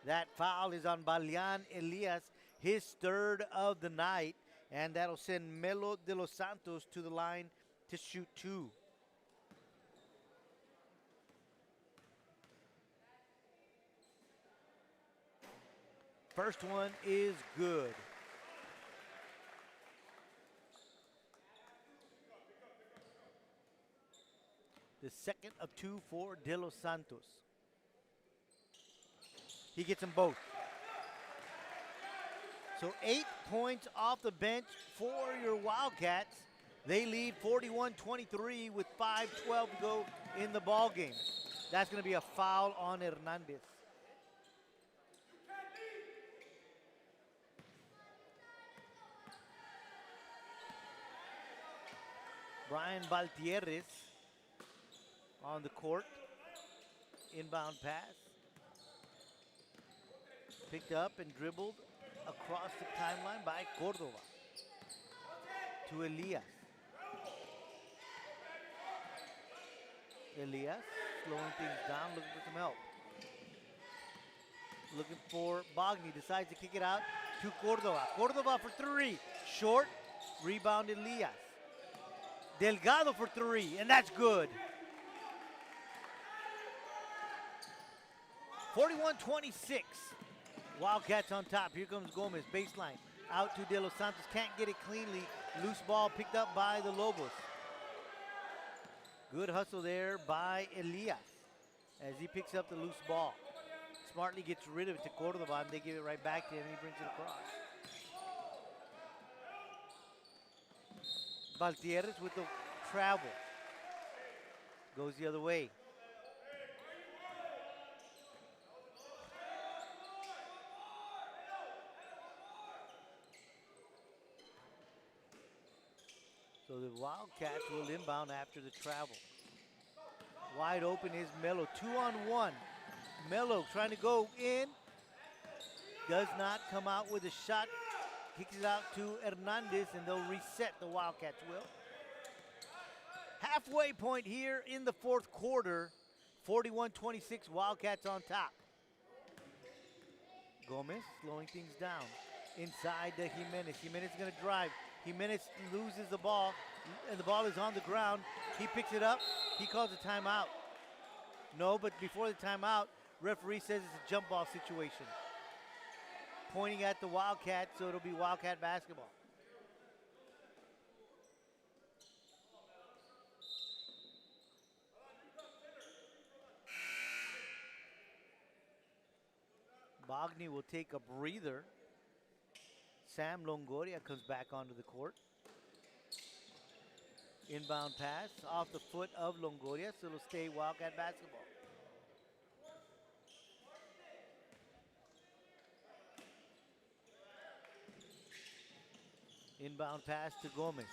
That foul is on Balian Elias, his third of the night. And that'll send Melo De Los Santos to the line to shoot 2. First one is good. The second of 2 for De Los Santos. He gets them both. So 8 points off the bench for your Wildcats. They lead 41-23 with 5:12 to go in the ball game. That's going to be a foul on Hernandez. Brian Baltierres on the court. Inbound pass. Picked up and dribbled across the timeline by Cordova. To Elias. Elias slowing things down, looking for some help. Looking for Bogny, decides to kick it out to Cordova. Cordova for 3, short, rebound Elias. Delgado for 3, and that's good. 41-26. Wildcats on top. Here comes Gomez, baseline. Out to De Los Santos, can't get it cleanly. Loose ball picked up by the Lobos. Good hustle there by Elias as he picks up the loose ball. Smartly gets rid of it to Cordoba, and they give it right back to him, and he brings it across. Valtierrez with the travel. Goes the other way. So the Wildcats will inbound after the travel. Wide open is Melo, 2-on-1. Melo trying to go in. Does not come out with a shot. Kicks it out to Hernandez, and they'll reset, the Wildcats will. Halfway point here in the fourth quarter. 41-26, Wildcats on top. Gomez slowing things down. Inside to Jimenez. Jimenez is going to drive. Jimenez loses the ball, and the ball is on the ground. He picks it up. He calls a timeout. No, but before the timeout, referee says it's a jump ball situation. Pointing at the Wildcats, so it'll be Wildcat basketball. Bogny will take a breather. Sam Longoria comes back onto the court. Inbound pass off the foot of Longoria, so it'll stay Wildcat basketball. Inbound pass to Gomez.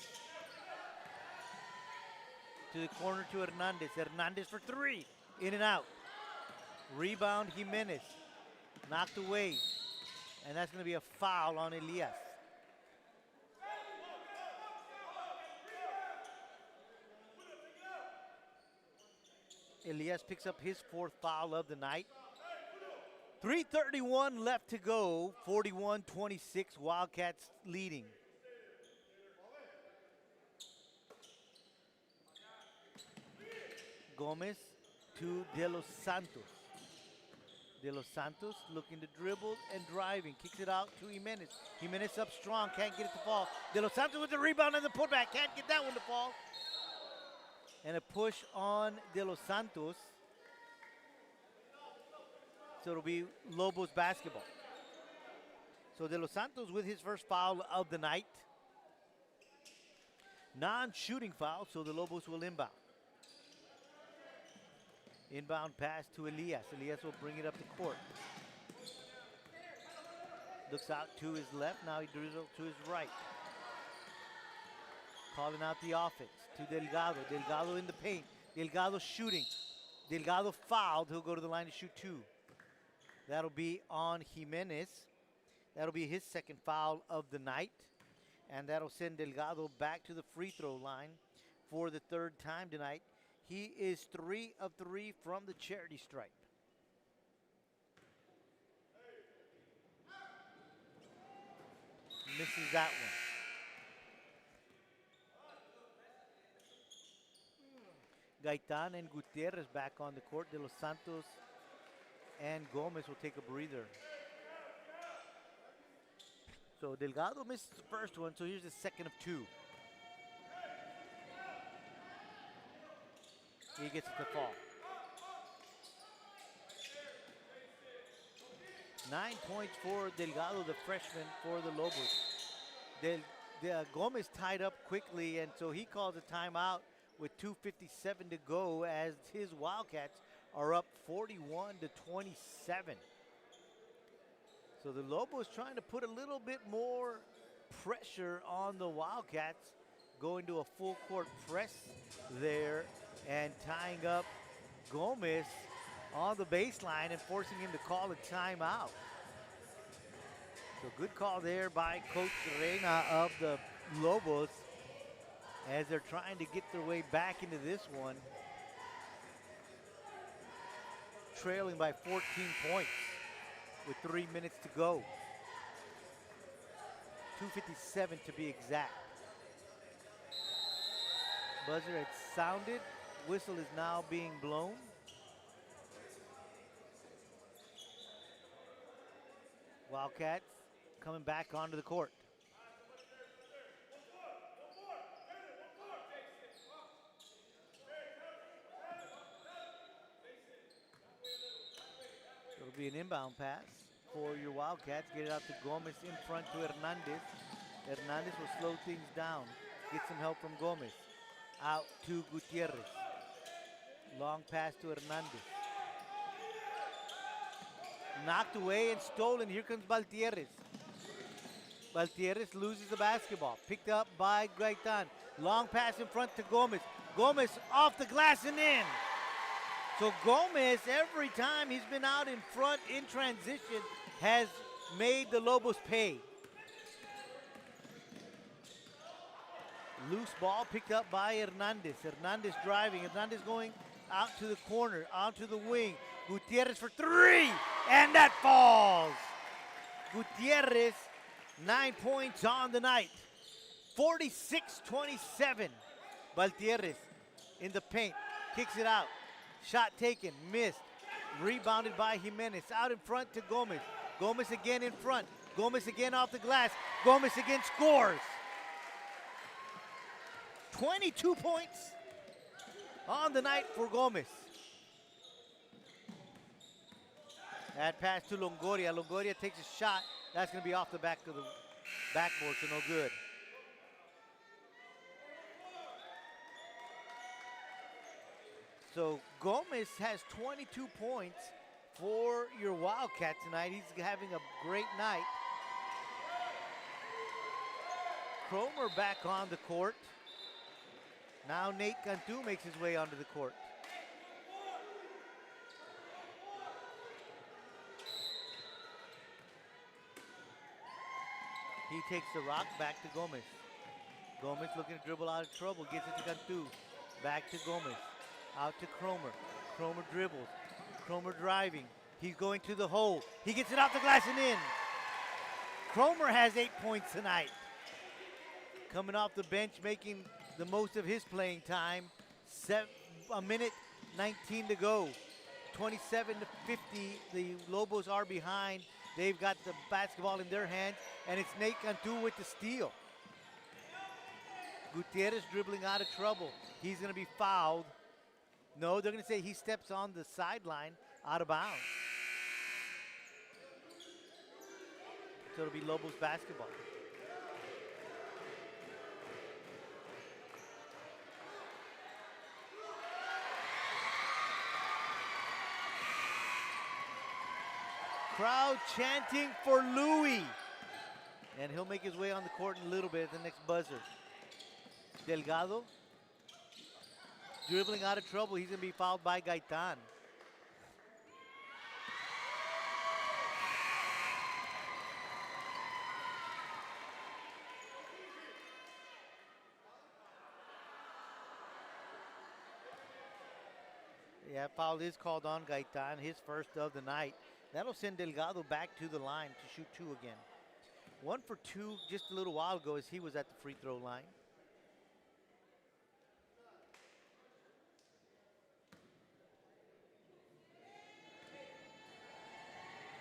To the corner to Hernandez. Hernandez for three. In and out. Rebound Jimenez. Knocked away. And that's going to be a foul on Elias. Elias picks up his fourth foul of the night. 3:31 left to go. 41-26, Wildcats leading. Gomez to De Los Santos. De Los Santos looking to dribble and driving. Kicks it out to Jimenez. Jimenez up strong, can't get it to fall. De Los Santos with the rebound and the putback. Can't get that one to fall. And a push on De Los Santos. So it'll be Lobos basketball. So De Los Santos with his first foul of the night. Non-shooting foul, so the Lobos will inbound. Inbound pass to Elias. Elias will bring it up the court. Looks out to his left. Now he drizzles to his right. Calling out the offense to Delgado. Delgado in the paint. Delgado shooting. Delgado fouled. He'll go to the line to shoot two. That'll be on Jimenez. That'll be his second foul of the night. And that'll send Delgado back to the free throw line for the third time tonight. He is 3 of 3 from the charity stripe. Misses that one. Gaitan and Gutierrez back on the court. De Los Santos and Gomez will take a breather. So Delgado misses the first one, so here's the second of 2. He gets it to fall. 9 points for Delgado, the freshman for the Lobos. Gomez tied up quickly, and so he calls a timeout with 2:57 to go as his Wildcats are up 41-27. So the Lobos trying to put a little bit more pressure on the Wildcats, going to a full court press there and tying up Gomez on the baseline and forcing him to call a timeout. So good call there by Coach Reina of the Lobos as they're trying to get their way back into this one. Trailing by 14 points with 3 minutes to go. 2:57 to be exact. Buzzer had sounded. Whistle is now being blown. Wildcats coming back onto the court. It'll be an inbound pass for your Wildcats. Get it out to Gomez in front to Hernandez. Hernandez will slow things down. Get some help from Gomez. Out to Gutierrez. Long pass to Hernandez. Knocked away and stolen. Here comes Baltierrez. Baltierrez loses the basketball. Picked up by Gaitan. Long pass in front to Gomez. Gomez off the glass and in. So Gomez, every time he's been out in front in transition, has made the Lobos pay. Loose ball picked up by Hernandez. Hernandez driving. Hernandez going out to the corner, out to the wing. Gutierrez for three, and that falls. Gutierrez, 9 points on the night. 46-27. Baltierrez in the paint, kicks it out. Shot taken, missed. Rebounded by Jimenez. Out in front to Gomez. Gomez again in front. Gomez again off the glass. Gomez again scores. 22 points on the night for Gomez. That pass to Longoria. Longoria takes a shot. That's going to be off the back of the backboard, so no good. So Gomez has 22 points for your Wildcat tonight. He's having a great night. Cromer back on the court. Now Nate Cantu makes his way onto the court. He takes the rock back to Gomez. Gomez looking to dribble out of trouble. Gets it to Cantu. Back to Gomez. Out to Cromer. Cromer dribbles. Cromer driving. He's going to the hole. He gets it off the glass and in. Cromer has 8 points tonight. Coming off the bench, making the most of his playing time. A minute 19 to go. 27-50. The Lobos are behind. They've got the basketball in their hands, and it's Nate Cantu with the steal. Gutierrez dribbling out of trouble. He's going to be fouled. No, they're going to say he steps on the sideline out of bounds. So it'll be Lobos basketball. Crowd chanting for Louis. And he'll make his way on the court in a little bit at the next buzzer. Delgado. Dribbling out of trouble. He's going to be fouled by Gaitan. Yeah, foul is called on Gaitan, his first of the night. That'll send Delgado back to the line to shoot two again. 1 for 2 just a little while ago as he was at the free throw line.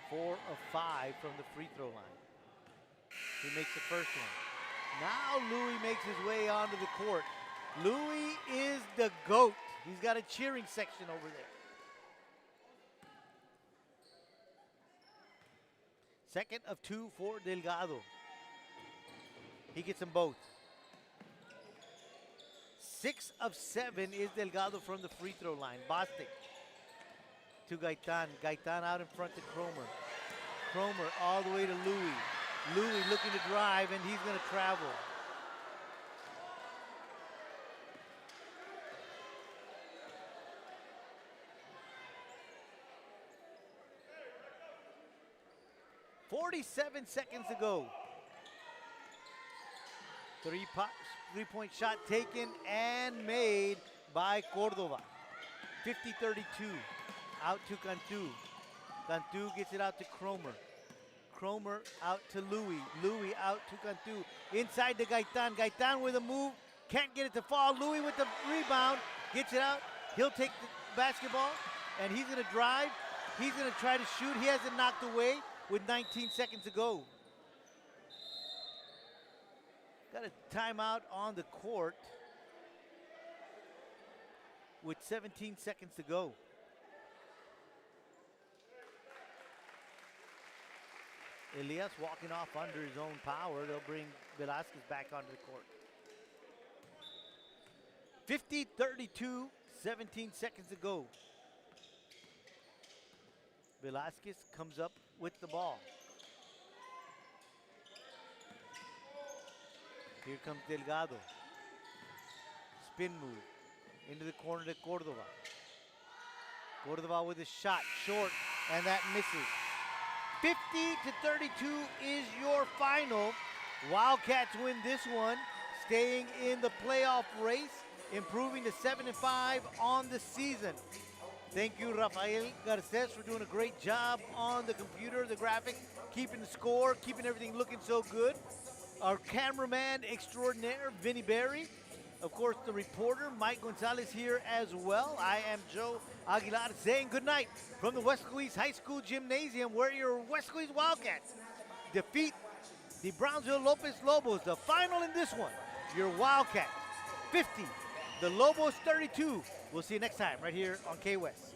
Four of 5 from the free throw line. He makes the first one. Now Louis makes his way onto the court. Louis is the GOAT. He's got a cheering section over there. Second of 2 for Delgado. He gets them both. 6 of 7 is Delgado from the free throw line. Bostic to Gaitan. Gaitan out in front to Cromer. Cromer all the way to Louis. Louis looking to drive, and he's going to travel. .47 seconds to go. Three-point shot taken and made by Cordova. 50-32. Out to Cantu. Cantu gets it out to Cromer. Cromer out to Louis. Louis out to Cantu. Inside to Gaitan. Gaitan with a move. Can't get it to fall. Louis with the rebound. Gets it out. He'll take the basketball, and he's going to drive. He's going to try to shoot. He has it knocked away with 19 seconds to go. Got a timeout on the court with 17 seconds to go. Elias walking off under his own power. They'll bring Velasquez back onto the court. 50-32, 17 seconds to go. Velasquez comes up with the ball. Here comes Delgado. Spin move into the corner to Cordova. Cordova with a shot, short, and that misses. 50-32 is your final. Wildcats win this one, staying in the playoff race, improving to 7-5 on the season. Thank you, Rafael Garces, for doing a great job on the computer, the graphics, keeping the score, keeping everything looking so good. Our cameraman extraordinaire, Vinny Berry. Of course, the reporter, Mike Gonzalez, here as well. I am Joe Aguilar saying good night from the Weslaco East High School Gymnasium, where your Weslaco East Wildcats defeat the Brownsville Lopez Lobos. The final in this one, your Wildcats 50, the Lobos 32. We'll see you next time right here on K-West.